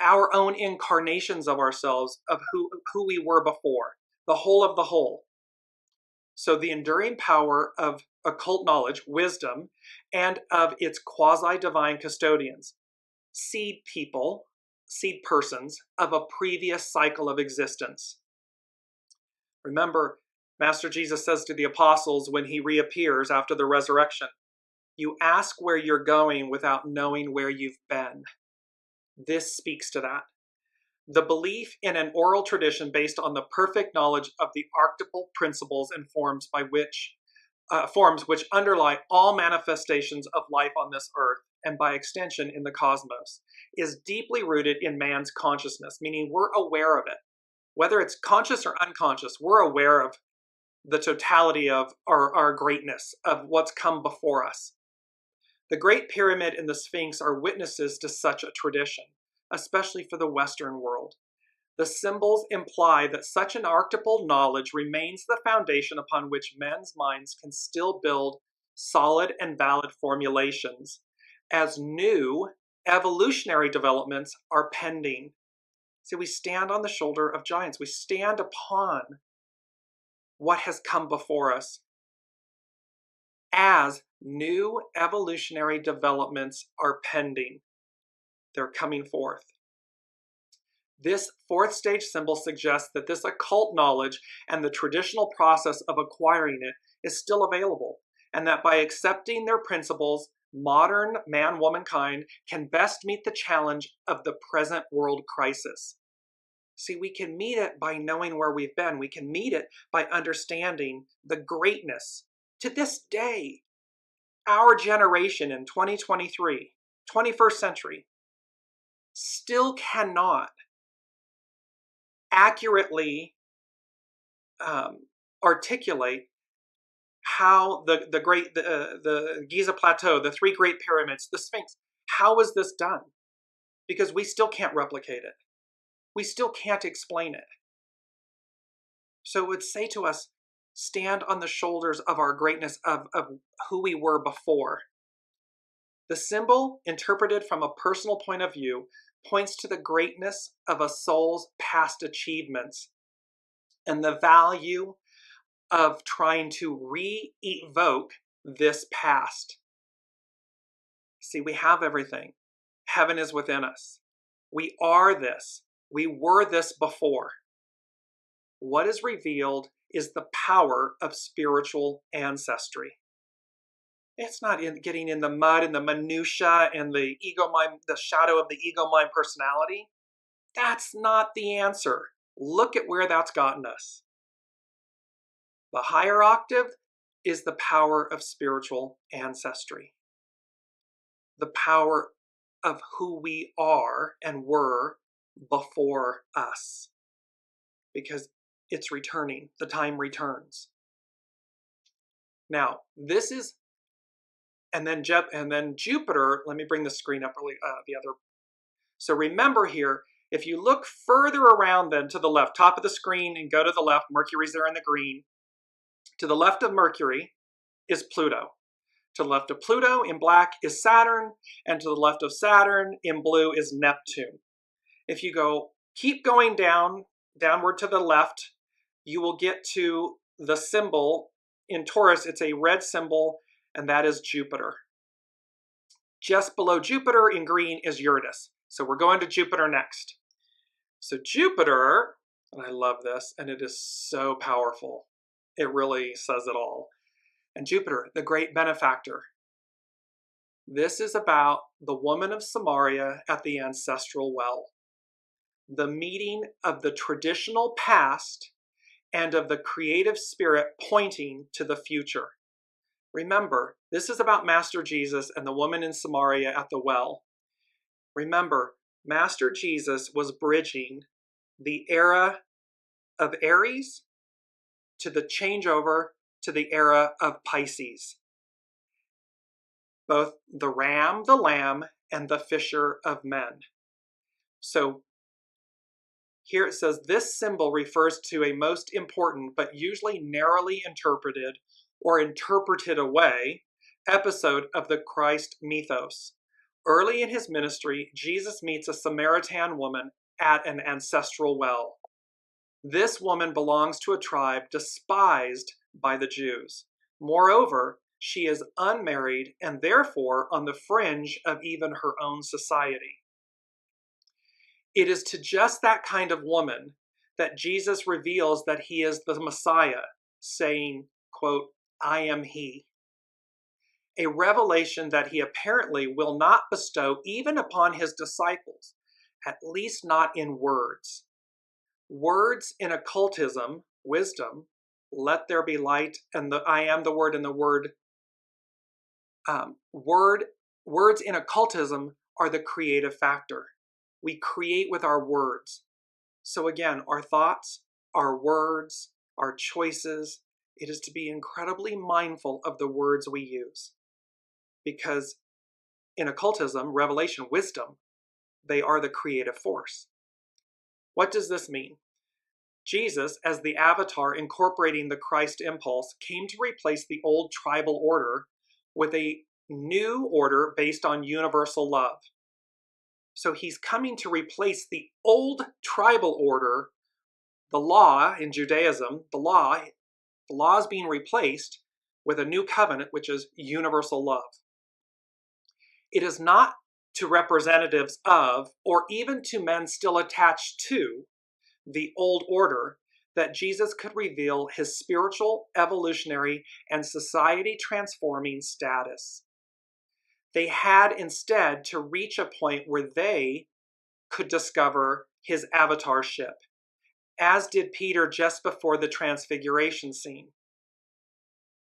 our own incarnations of ourselves, of who we were before, the whole of the whole. So the enduring power of occult knowledge, wisdom, and of its quasi-divine custodians, seed people, seed persons of a previous cycle of existence. Remember, Master Jesus says to the apostles when he reappears after the resurrection, you ask where you're going without knowing where you've been. This speaks to that. The belief in an oral tradition based on the perfect knowledge of the archetypal principles and forms which underlie all manifestations of life on this earth and by extension in the cosmos is deeply rooted in man's consciousness, meaning we're aware of it. Whether it's conscious or unconscious, we're aware of the totality of our greatness, of what's come before us. The Great Pyramid and the Sphinx are witnesses to such a tradition, especially for the Western world. The symbols imply that such an archetypal knowledge remains the foundation upon which men's minds can still build solid and valid formulations, as new evolutionary developments are pending. See, we stand on the shoulder of giants. We stand upon what has come before us as new evolutionary developments are pending. They're coming forth. This fourth stage symbol suggests that this occult knowledge and the traditional process of acquiring it is still available, and that by accepting their principles, modern man-womankind can best meet the challenge of the present world crisis. See, we can meet it by knowing where we've been. We can meet it by understanding the greatness. To this day, our generation in 2023, 21st century, still cannot accurately articulate how the Giza Plateau, the three Great Pyramids, the Sphinx, how was this done? Because we still can't replicate it. We still can't explain it. So it would say to us, stand on the shoulders of our greatness, of who we were before. The symbol, interpreted from a personal point of view, points to the greatness of a soul's past achievements and the value of trying to re-evoke this past. See, we have everything. Heaven is within us. We are this. We were this before. What is revealed is the power of spiritual ancestry. It's not getting in the mud and the minutia and the ego mind, the shadow of the ego mind personality. That's not the answer. Look at where that's gotten us. The higher octave is the power of spiritual ancestry. The power of who we are and were before us. Because it's returning. The time returns. Now, this is, and then Jupiter, let me bring the screen up really, the other. So remember here, if you look further around then to the left, top of the screen and go to the left, Mercury's there in the green. To the left of Mercury is Pluto. To the left of Pluto in black is Saturn, and to the left of Saturn in blue is Neptune. If you keep going downward to the left, you will get to the symbol in Taurus. It's a red symbol, and that is Jupiter. Just below Jupiter in green is Uranus. So we're going to Jupiter next. So Jupiter, and I love this, and it is so powerful. It really says it all. And Jupiter, the great benefactor. This is about the woman of Samaria at the ancestral well. The meeting of the traditional past and of the creative spirit pointing to the future. Remember, this is about Master Jesus and the woman in Samaria at the well. Remember, Master Jesus was bridging the era of Aries to the changeover to the era of Pisces. Both the ram, the lamb, and the fisher of men. So Here it says, this symbol refers to a most important but usually narrowly interpreted or interpreted away episode of the Christ mythos. Early in his ministry, Jesus meets a Samaritan woman at an ancestral well. This woman belongs to a tribe despised by the Jews. Moreover, she is unmarried and therefore on the fringe of even her own society. It is to just that kind of woman that Jesus reveals that he is the Messiah, saying, quote, I am he. A revelation that he apparently will not bestow even upon his disciples, at least not in words. Words in occultism, wisdom, let there be light, and the I am the word, and the word, words in occultism are the creative factor. We create with our words. So again, our thoughts, our words, our choices, it is to be incredibly mindful of the words we use. Because in occultism, revelation, wisdom, they are the creative force. What does this mean? Jesus, as the avatar incorporating the Christ impulse, came to replace the old tribal order with a new order based on universal love. So he's coming to replace the old tribal order, the law in Judaism, the law is being replaced with a new covenant, which is universal love. It is not to representatives of, or even to men still attached to, the old order that Jesus could reveal his spiritual, evolutionary, and society-transforming status. They had instead to reach a point where they could discover his avatarship, as did Peter just before the transfiguration scene.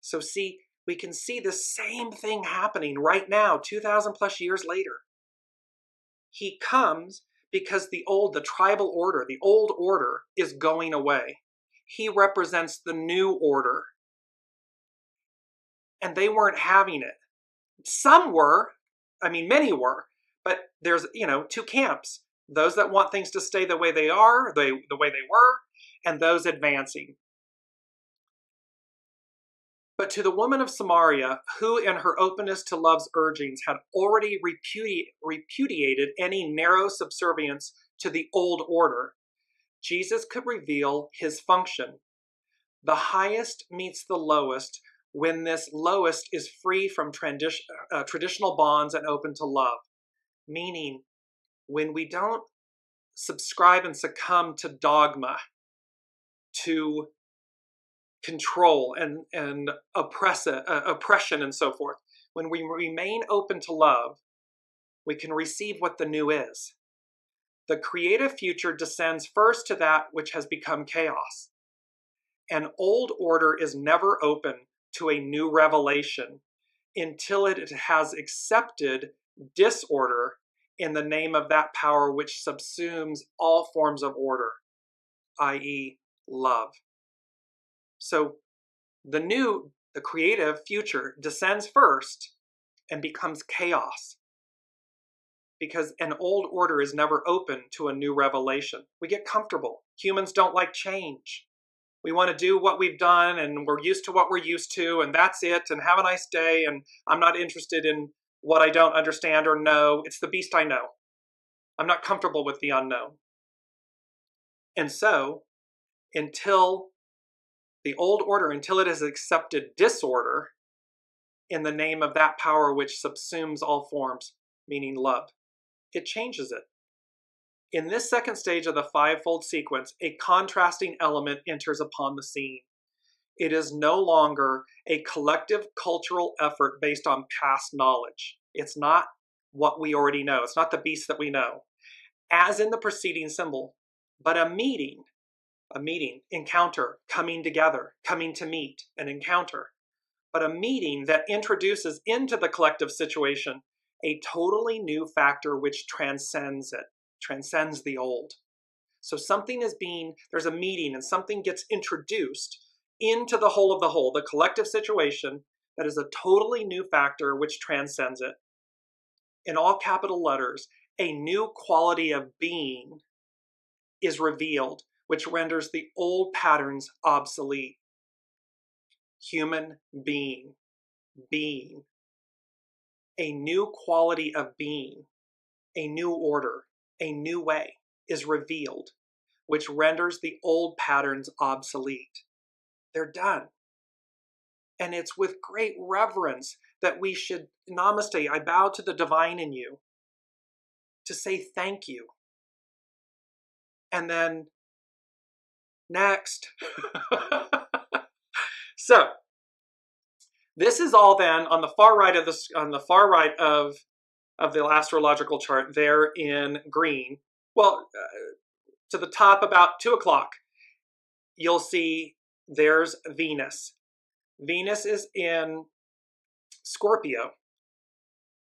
So see, we can see the same thing happening right now, 2,000 plus years later. He comes because the tribal order, the old order is going away. He represents the new order. And they weren't having it. Some were, many were, but there's, two camps. Those that want things to stay the way they are, the way they were, and those advancing. But to the woman of Samaria, who in her openness to love's urgings had already repudiated any narrow subservience to the old order, Jesus could reveal his function. The highest meets the lowest when this lowest is free from traditional bonds and open to love. Meaning, when we don't subscribe and succumb to dogma, to control and oppression and so forth. When we remain open to love, we can receive what the new is. The creative future descends first to that which has become chaos. An old order is never open to a new revelation until it has accepted disorder in the name of that power which subsumes all forms of order, i.e., love. So the creative future descends first and becomes chaos because an old order is never open to a new revelation. We get comfortable. Humans don't like change. We want to do what we've done and we're used to what we're used to and that's it and have a nice day and I'm not interested in what I don't understand or know. It's the beast I know. I'm not comfortable with the unknown. And so until the old order, until it has accepted disorder in the name of that power which subsumes all forms, meaning love, it changes it. In this second stage of the fivefold sequence, a contrasting element enters upon the scene. It is no longer a collective cultural effort based on past knowledge. It's not what we already know. It's not the beast that we know, as in the preceding symbol, but a meeting, encounter, coming together, coming to meet, an encounter, but a meeting that introduces into the collective situation a totally new factor which transcends it, transcends the old. So there's a meeting and something gets introduced into the whole of the whole, the collective situation that is a totally new factor which transcends it. In all capital letters, a new quality of being is revealed, which renders the old patterns obsolete. Human being, a new quality of being, a new order, a new way is revealed, which renders the old patterns obsolete. They're done. And it's with great reverence that we should, namaste, I bow to the divine in you, to say thank you. And then next. So this is all then on the far right of the astrological chart there in green. Well, to the top about 2 o'clock, you'll see there's Venus. Venus is in Scorpio.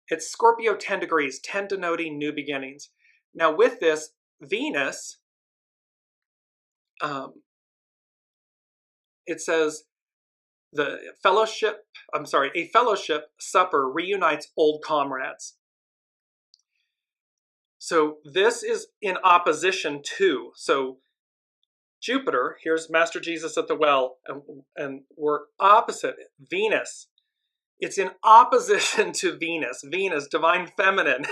It's Scorpio 10 degrees, 10 denoting new beginnings. Now with this, Venus, it says a fellowship supper reunites old comrades. So this is in opposition to, so Jupiter, here's Master Jesus at the well, and we're opposite Venus. It's in opposition to Venus, divine feminine.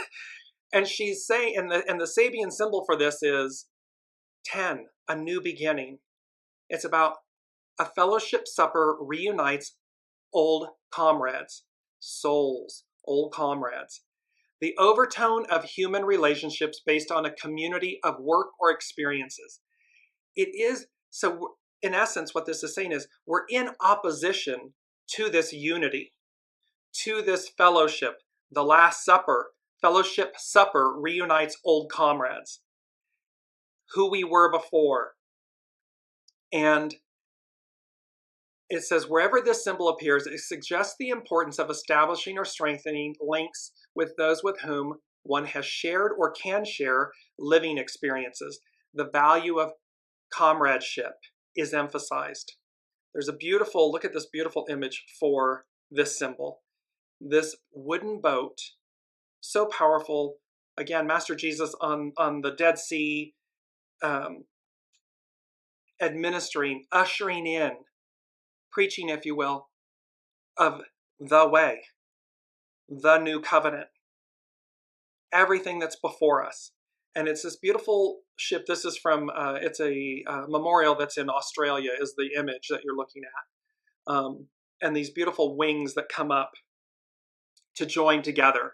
And she's saying, and the Sabian symbol for this is 10, a new beginning. It's about a fellowship supper reunites old comrades, souls, old comrades. The overtone of human relationships based on a community of work or experiences. It is, so in essence, what this is saying is we're in opposition to this unity, to this fellowship. The Last Supper, fellowship supper reunites old comrades, who we were before. And it says, wherever this symbol appears, it suggests the importance of establishing or strengthening links with those with whom one has shared or can share living experiences. The value of comradeship is emphasized. There's a beautiful, look at this beautiful image for this symbol. This wooden boat, so powerful. Again, Master Jesus on the Dead Sea, administering, ushering in, preaching, if you will, of the way, the new covenant, everything that's before us. And it's this beautiful ship. This is from, it's a memorial that's in Australia is the image that you're looking at. And these beautiful wings that come up to join together.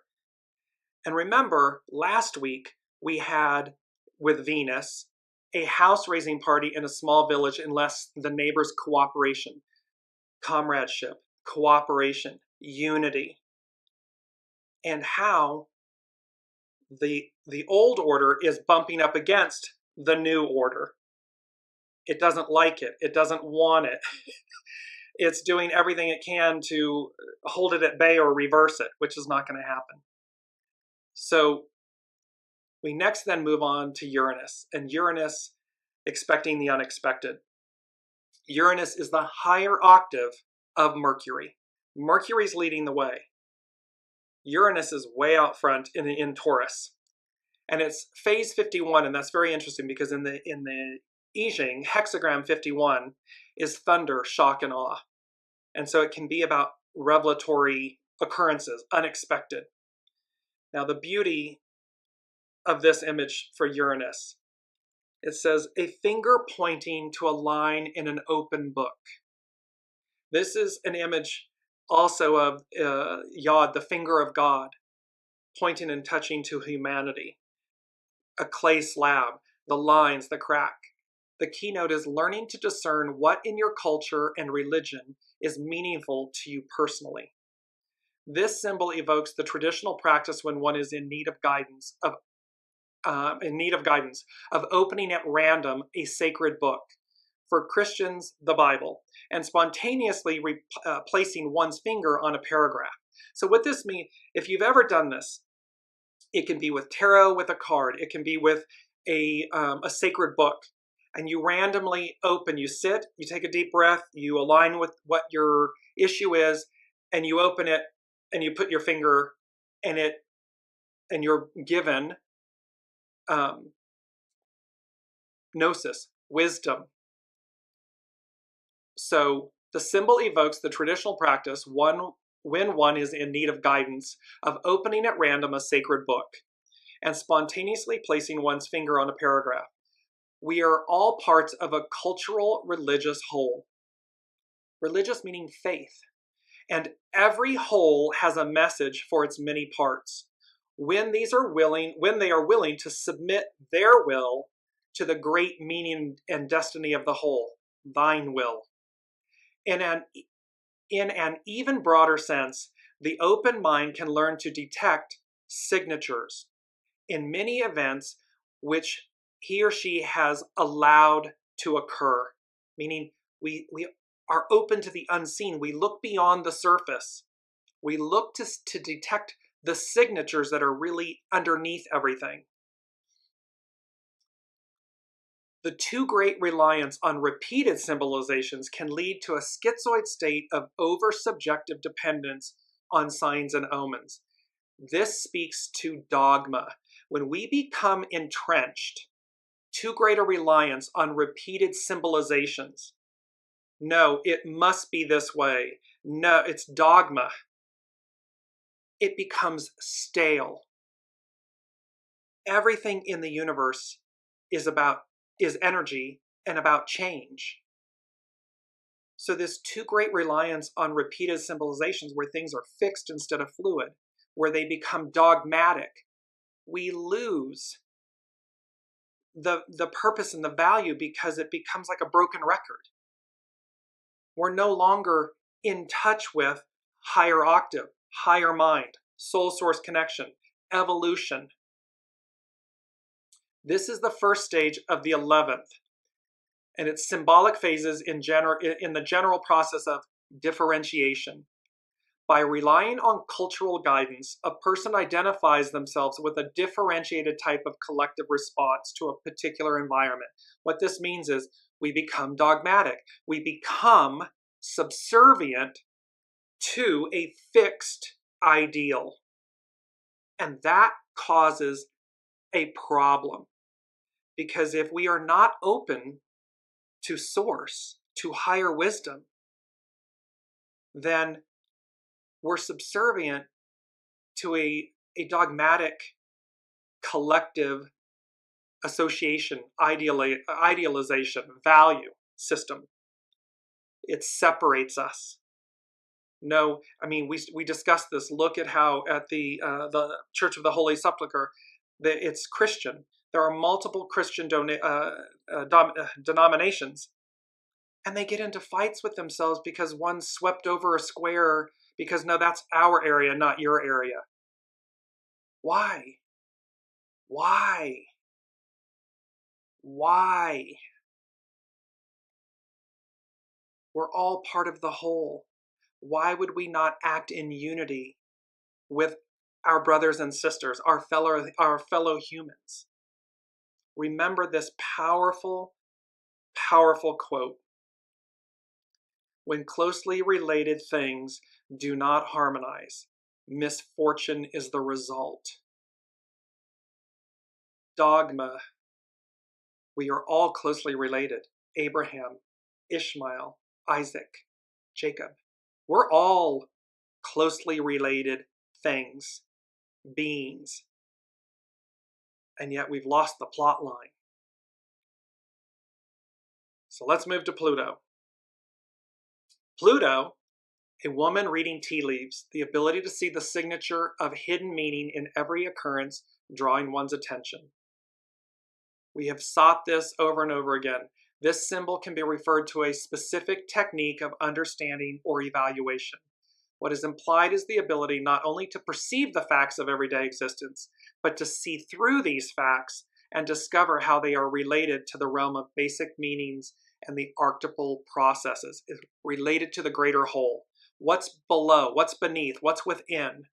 And remember, last week we had, with Venus, a house raising party in a small village unless the neighbors' cooperation, comradeship, cooperation, unity, and how the old order is bumping up against the new order. It doesn't like it. It doesn't want it. It's doing everything it can to hold it at bay or reverse it, which is not going to happen. So we next then move on to Uranus, and Uranus expecting the unexpected. Uranus is the higher octave of Mercury. Mercury's leading the way. Uranus is way out front in Taurus. And it's phase 51, and that's very interesting because in the I Ching, hexagram 51 is thunder, shock, and awe. And so it can be about revelatory occurrences, unexpected. Now the beauty of this image for Uranus, it says, a finger pointing to a line in an open book. This is an image also of Yod, the finger of God, pointing and touching to humanity. A clay slab, the lines, the crack. The keynote is learning to discern what in your culture and religion is meaningful to you personally. This symbol evokes the traditional practice when one is in need of guidance of opening at random a sacred book. For Christians, the Bible, and spontaneously placing one's finger on a paragraph. So what this means, if you've ever done this, it can be with tarot, with a card. It can be with a sacred book. And you randomly open, you sit, you take a deep breath, you align with what your issue is, and you open it, and you put your finger in it, and you're given gnosis, wisdom. So the symbol evokes the traditional practice when one is in need of guidance of opening at random a sacred book and spontaneously placing one's finger on a paragraph. We are all parts of a cultural religious whole. Religious meaning faith. And every whole has a message for its many parts. When they are willing to submit their will to the great meaning and destiny of the whole, thine will. In an even broader sense, the open mind can learn to detect signatures in many events which he or she has allowed to occur, meaning we are open to the unseen. We look beyond the surface. We look to detect the signatures that are really underneath everything. The too great reliance on repeated symbolizations can lead to a schizoid state of over-subjective dependence on signs and omens. This speaks to dogma. When we become entrenched, too great a reliance on repeated symbolizations. No, it must be this way. No, it's dogma. It becomes stale. Everything in the universe is energy and about change. So this too great reliance on repeated symbolizations where things are fixed instead of fluid, where they become dogmatic, we lose the purpose and the value because it becomes like a broken record. We're no longer in touch with higher octave, higher mind, soul source connection, evolution. This is the first stage of the 11th, and its symbolic phases in the general process of differentiation. By relying on cultural guidance, a person identifies themselves with a differentiated type of collective response to a particular environment. What this means is we become dogmatic. We become subservient to a fixed ideal. And that causes a problem. Because if we are not open to source, to higher wisdom, then we're subservient to a dogmatic collective association, idealization, value system. It separates us. No, I mean, we discussed this. Look at how at the Church of the Holy Sepulchre, it's Christian. There are multiple Christian denominations, and they get into fights with themselves because one swept over a square because, no, that's our area, not your area. Why? Why? Why? We're all part of the whole. Why would we not act in unity with our brothers and sisters, our fellow humans? Remember this powerful, powerful quote. When closely related things do not harmonize, misfortune is the result. Dogma. We are all closely related. Abraham, Ishmael, Isaac, Jacob. We're all closely related things, beings. And yet we've lost the plot line. So let's move to Pluto. Pluto, a woman reading tea leaves, the ability to see the signature of hidden meaning in every occurrence, drawing one's attention. We have sought this over and over again. This symbol can be referred to a specific technique of understanding or evaluation. What is implied is the ability not only to perceive the facts of everyday existence, but to see through these facts and discover how they are related to the realm of basic meanings and the archetypal processes, is related to the greater whole. What's below, what's beneath, what's within.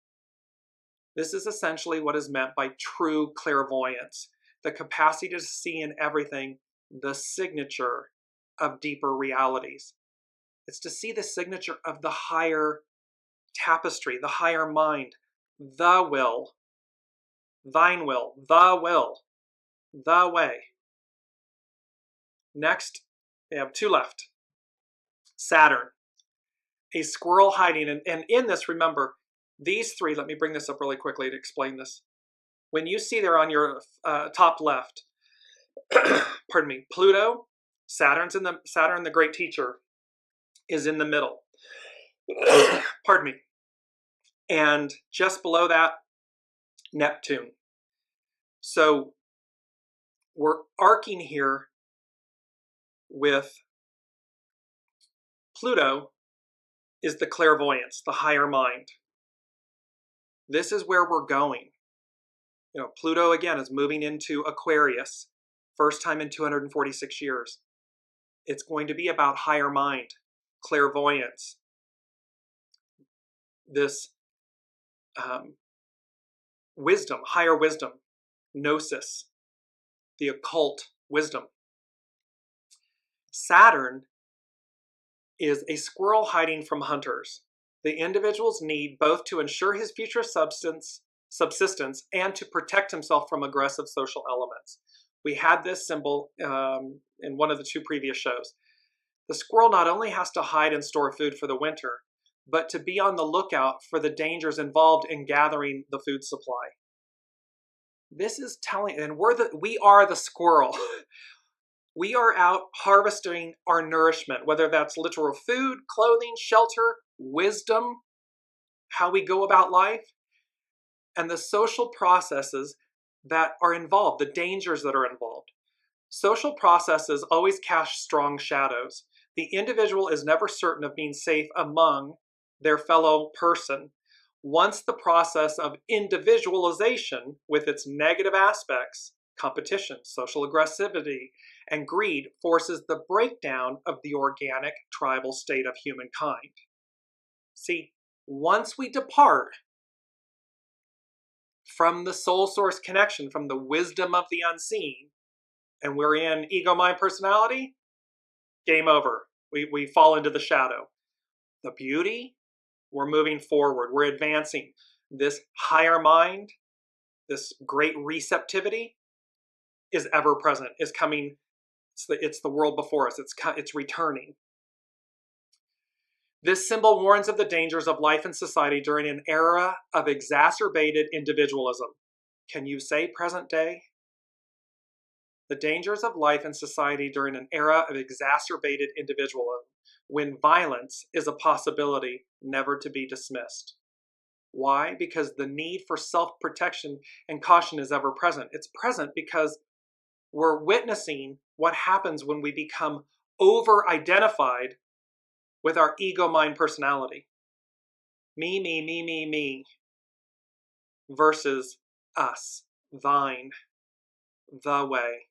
This is essentially what is meant by true clairvoyance, the capacity to see in everything the signature of deeper realities. It's to see the signature of the higher tapestry, the higher mind, the will, thine will, the way. Next, we have two left. Saturn, a squirrel hiding. And in this, remember, these three, let me bring this up really quickly to explain this. When you see there on your top left, pardon me, Pluto, Saturn, the great teacher, is in the middle. Pardon me. And just below that, Neptune. So we're arcing here with Pluto is the clairvoyance, the higher mind. This is where we're going. You know, Pluto again is moving into Aquarius, first time in 246 years. It's going to be about higher mind, clairvoyance, this wisdom, higher wisdom, gnosis, the occult wisdom. Saturn is a squirrel hiding from hunters. The individual's need both to ensure his future subsistence and to protect himself from aggressive social elements. We had this symbol in one of the two previous shows. The squirrel not only has to hide and store food for the winter, but to be on the lookout for the dangers involved in gathering the food supply. This is telling, and we are the squirrel. We are out harvesting our nourishment, whether that's literal food, clothing, shelter, wisdom, how we go about life, and the social processes that are involved, the dangers that are involved. Social processes always cast strong shadows. The individual is never certain of being safe among their fellow person. Once the process of individualization with its negative aspects, competition, social aggressivity, and greed forces the breakdown of the organic tribal state of humankind. See, once we depart from the soul source connection, from the wisdom of the unseen, and we're in ego, mind, personality, game over. We fall into the shadow. The beauty, we're moving forward. We're advancing. This higher mind, this great receptivity is ever present, is coming. It's the world before us. It's returning. This symbol warns of the dangers of life and society during an era of exacerbated individualism. Can you say present day? The dangers of life and society during an era of exacerbated individualism, when violence is a possibility never to be dismissed. Why? Because the need for self-protection and caution is ever present. It's present because we're witnessing what happens when we become over-identified with our ego, mind, personality. Me, me, me, me, me, versus us, thine, the way.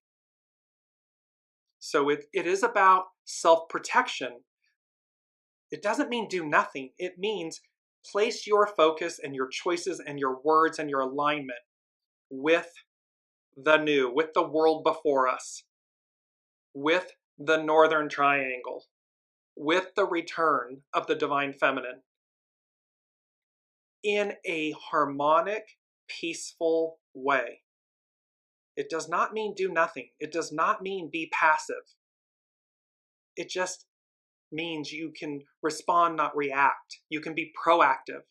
So it is about self-protection. It doesn't mean do nothing. It means place your focus and your choices and your words and your alignment with the new, with the world before us, with the Northern Triangle, with the return of the Divine Feminine in a harmonic, peaceful way. It does not mean do nothing. It does not mean be passive. It just means you can respond, not react. You can be proactive.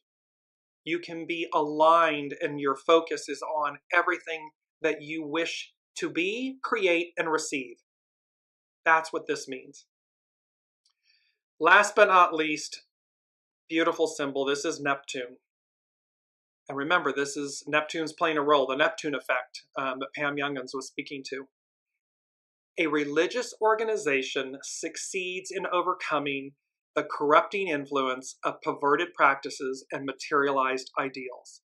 You can be aligned and your focus is on everything that you wish to be, create, and receive. That's what this means. Last but not least, beautiful symbol. This is Neptune. And remember, this is Neptune's playing a role, the Neptune effect that Pam Youngans was speaking to. A religious organization succeeds in overcoming the corrupting influence of perverted practices and materialized ideals.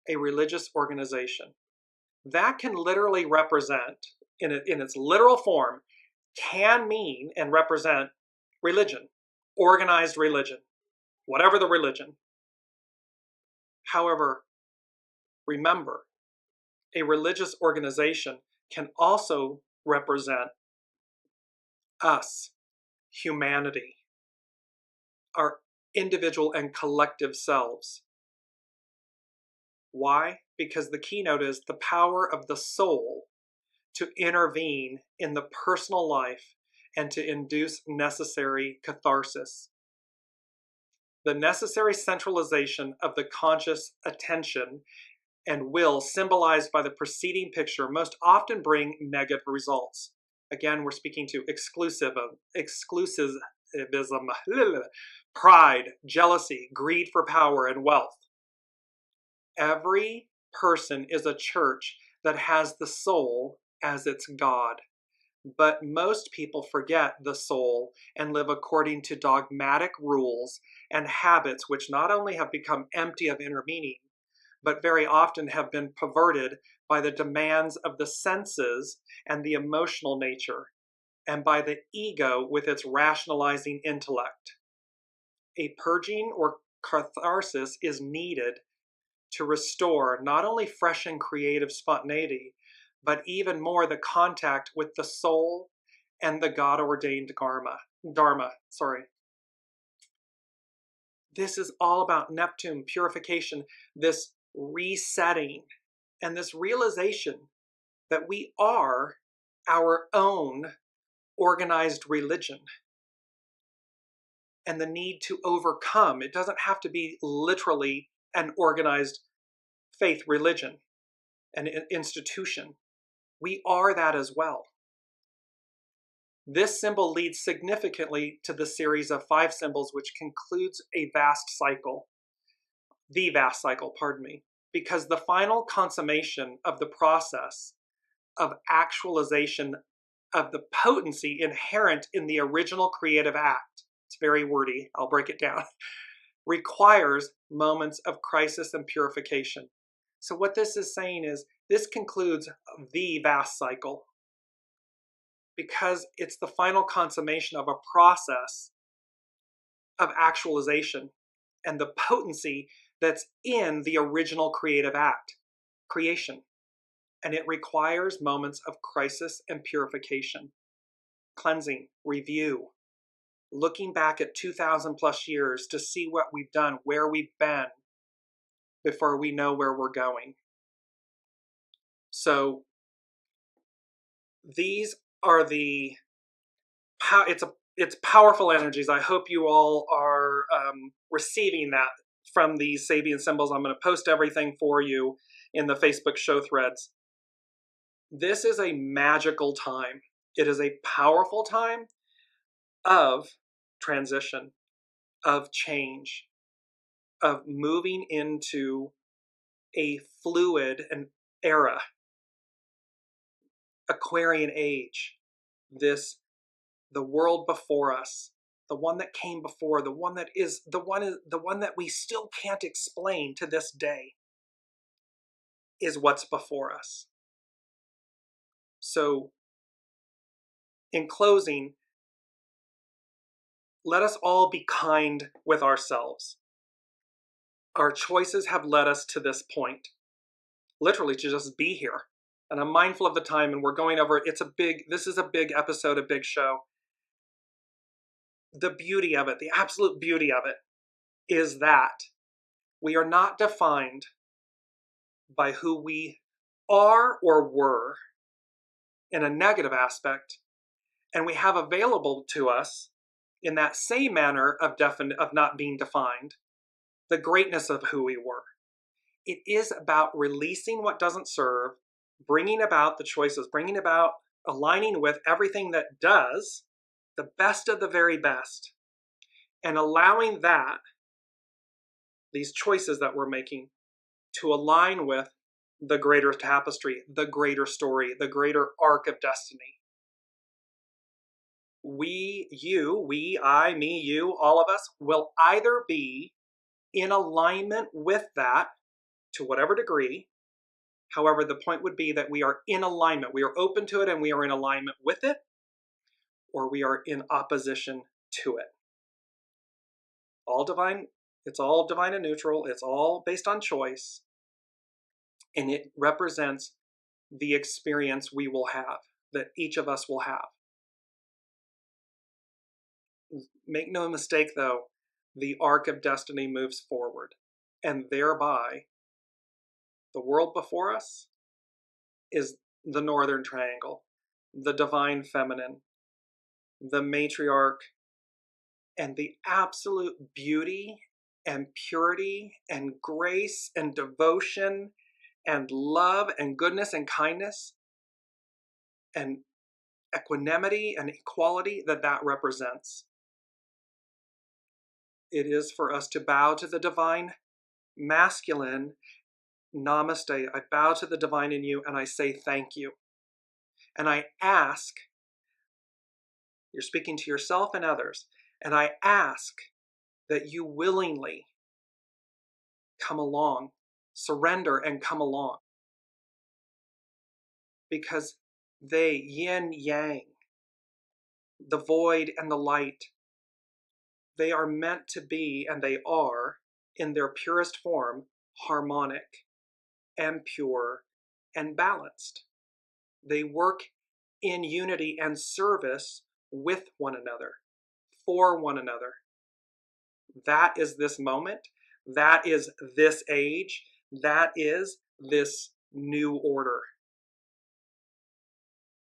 A religious organization. That can literally represent, in its literal form, can mean and represent religion, organized religion, whatever the religion. However, remember, a religious organization can also represent us, humanity, our individual and collective selves. Why? Because the keynote is the power of the soul to intervene in the personal life and to induce necessary catharsis. The necessary centralization of the conscious attention and will symbolized by the preceding picture most often bring negative results. Again, we're speaking to exclusivism, pride, jealousy, greed for power and wealth. Every person is a church that has the soul as its God. But most people forget the soul and live according to dogmatic rules and habits which not only have become empty of inner meaning, but very often have been perverted by the demands of the senses and the emotional nature, and by the ego with its rationalizing intellect. A purging or catharsis is needed to restore not only fresh and creative spontaneity, but even more the contact with the soul and the God-ordained Dharma. This is all about Neptune purification, this resetting, and this realization that we are our own organized religion. And the need to overcome, it doesn't have to be literally an organized faith religion, an institution. We are that as well. This symbol leads significantly to the series of 5 symbols, which concludes a vast cycle. The vast cycle, pardon me, because the final consummation of the process of actualization of the potency inherent in the original creative act, it's very wordy, I'll break it down, requires moments of crisis and purification. So what this is saying is, this concludes the vast cycle because it's the final consummation of a process of actualization and the potency that's in the original creative act, creation. And it requires moments of crisis and purification, cleansing, review, looking back at 2,000 plus years to see what we've done, where we've been, before we know where we're going. So these are it's powerful energies. I hope you all are receiving that from these Sabian symbols. I'm going to post everything for you in the Facebook show threads. This is a magical time. It is a powerful time of transition, of change, of moving into a fluid and era, Aquarian age, the world before us, the one that came before, the one that we still can't explain to this day, is what's before us. So, in closing, let us all be kind with ourselves. Our choices have led us to this point, literally to just be here. And I'm mindful of the time, and we're going over it. This is a big episode, a big show. The beauty of it, the absolute beauty of it, is that we are not defined by who we are or were in a negative aspect, and we have available to us, in that same manner of not being defined, the greatness of who we were. It is about releasing what doesn't serve, bringing about the choices, bringing about aligning with everything that does, the best of the very best, and allowing these choices that we're making, to align with the greater tapestry, the greater story, the greater arc of destiny. We, I, me, you, all of us will either be in alignment with that to whatever degree. However, the point would be that we are in alignment. We are open to it and we are in alignment with it, or we are in opposition to it. All divine, it's all divine and neutral. It's all based on choice. And it represents the experience we will have, that each of us will have. Make no mistake, though, the arc of destiny moves forward, and thereby the world before us is the Northern Triangle, the Divine Feminine, the Matriarch, and the absolute beauty and purity and grace and devotion and love and goodness and kindness and equanimity and equality that represents. It is for us to bow to the divine masculine. Namaste. I bow to the divine in you and I say thank you. And I ask, you're speaking to yourself and others, and I ask that you willingly come along, surrender and come along. Because they, yin, yang, the void and the light, they are meant to be, and they are, in their purest form, harmonic and pure and balanced. They work in unity and service with one another, for one another. That is this moment. That is this age. That is this new order.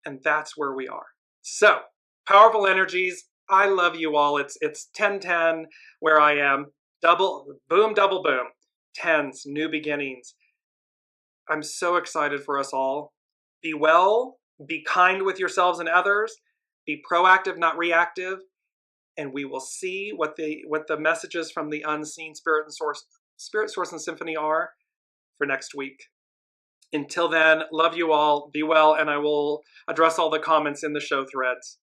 And that's where we are. So, powerful energies. I love you all. It's 10:10 where I am. Double boom, double boom. Tens, new beginnings. I'm so excited for us all. Be well, be kind with yourselves and others, be proactive, not reactive, and we will see what the messages from the unseen Spirit, Source, and Symphony are for next week. Until then, love you all, be well, and I will address all the comments in the show threads.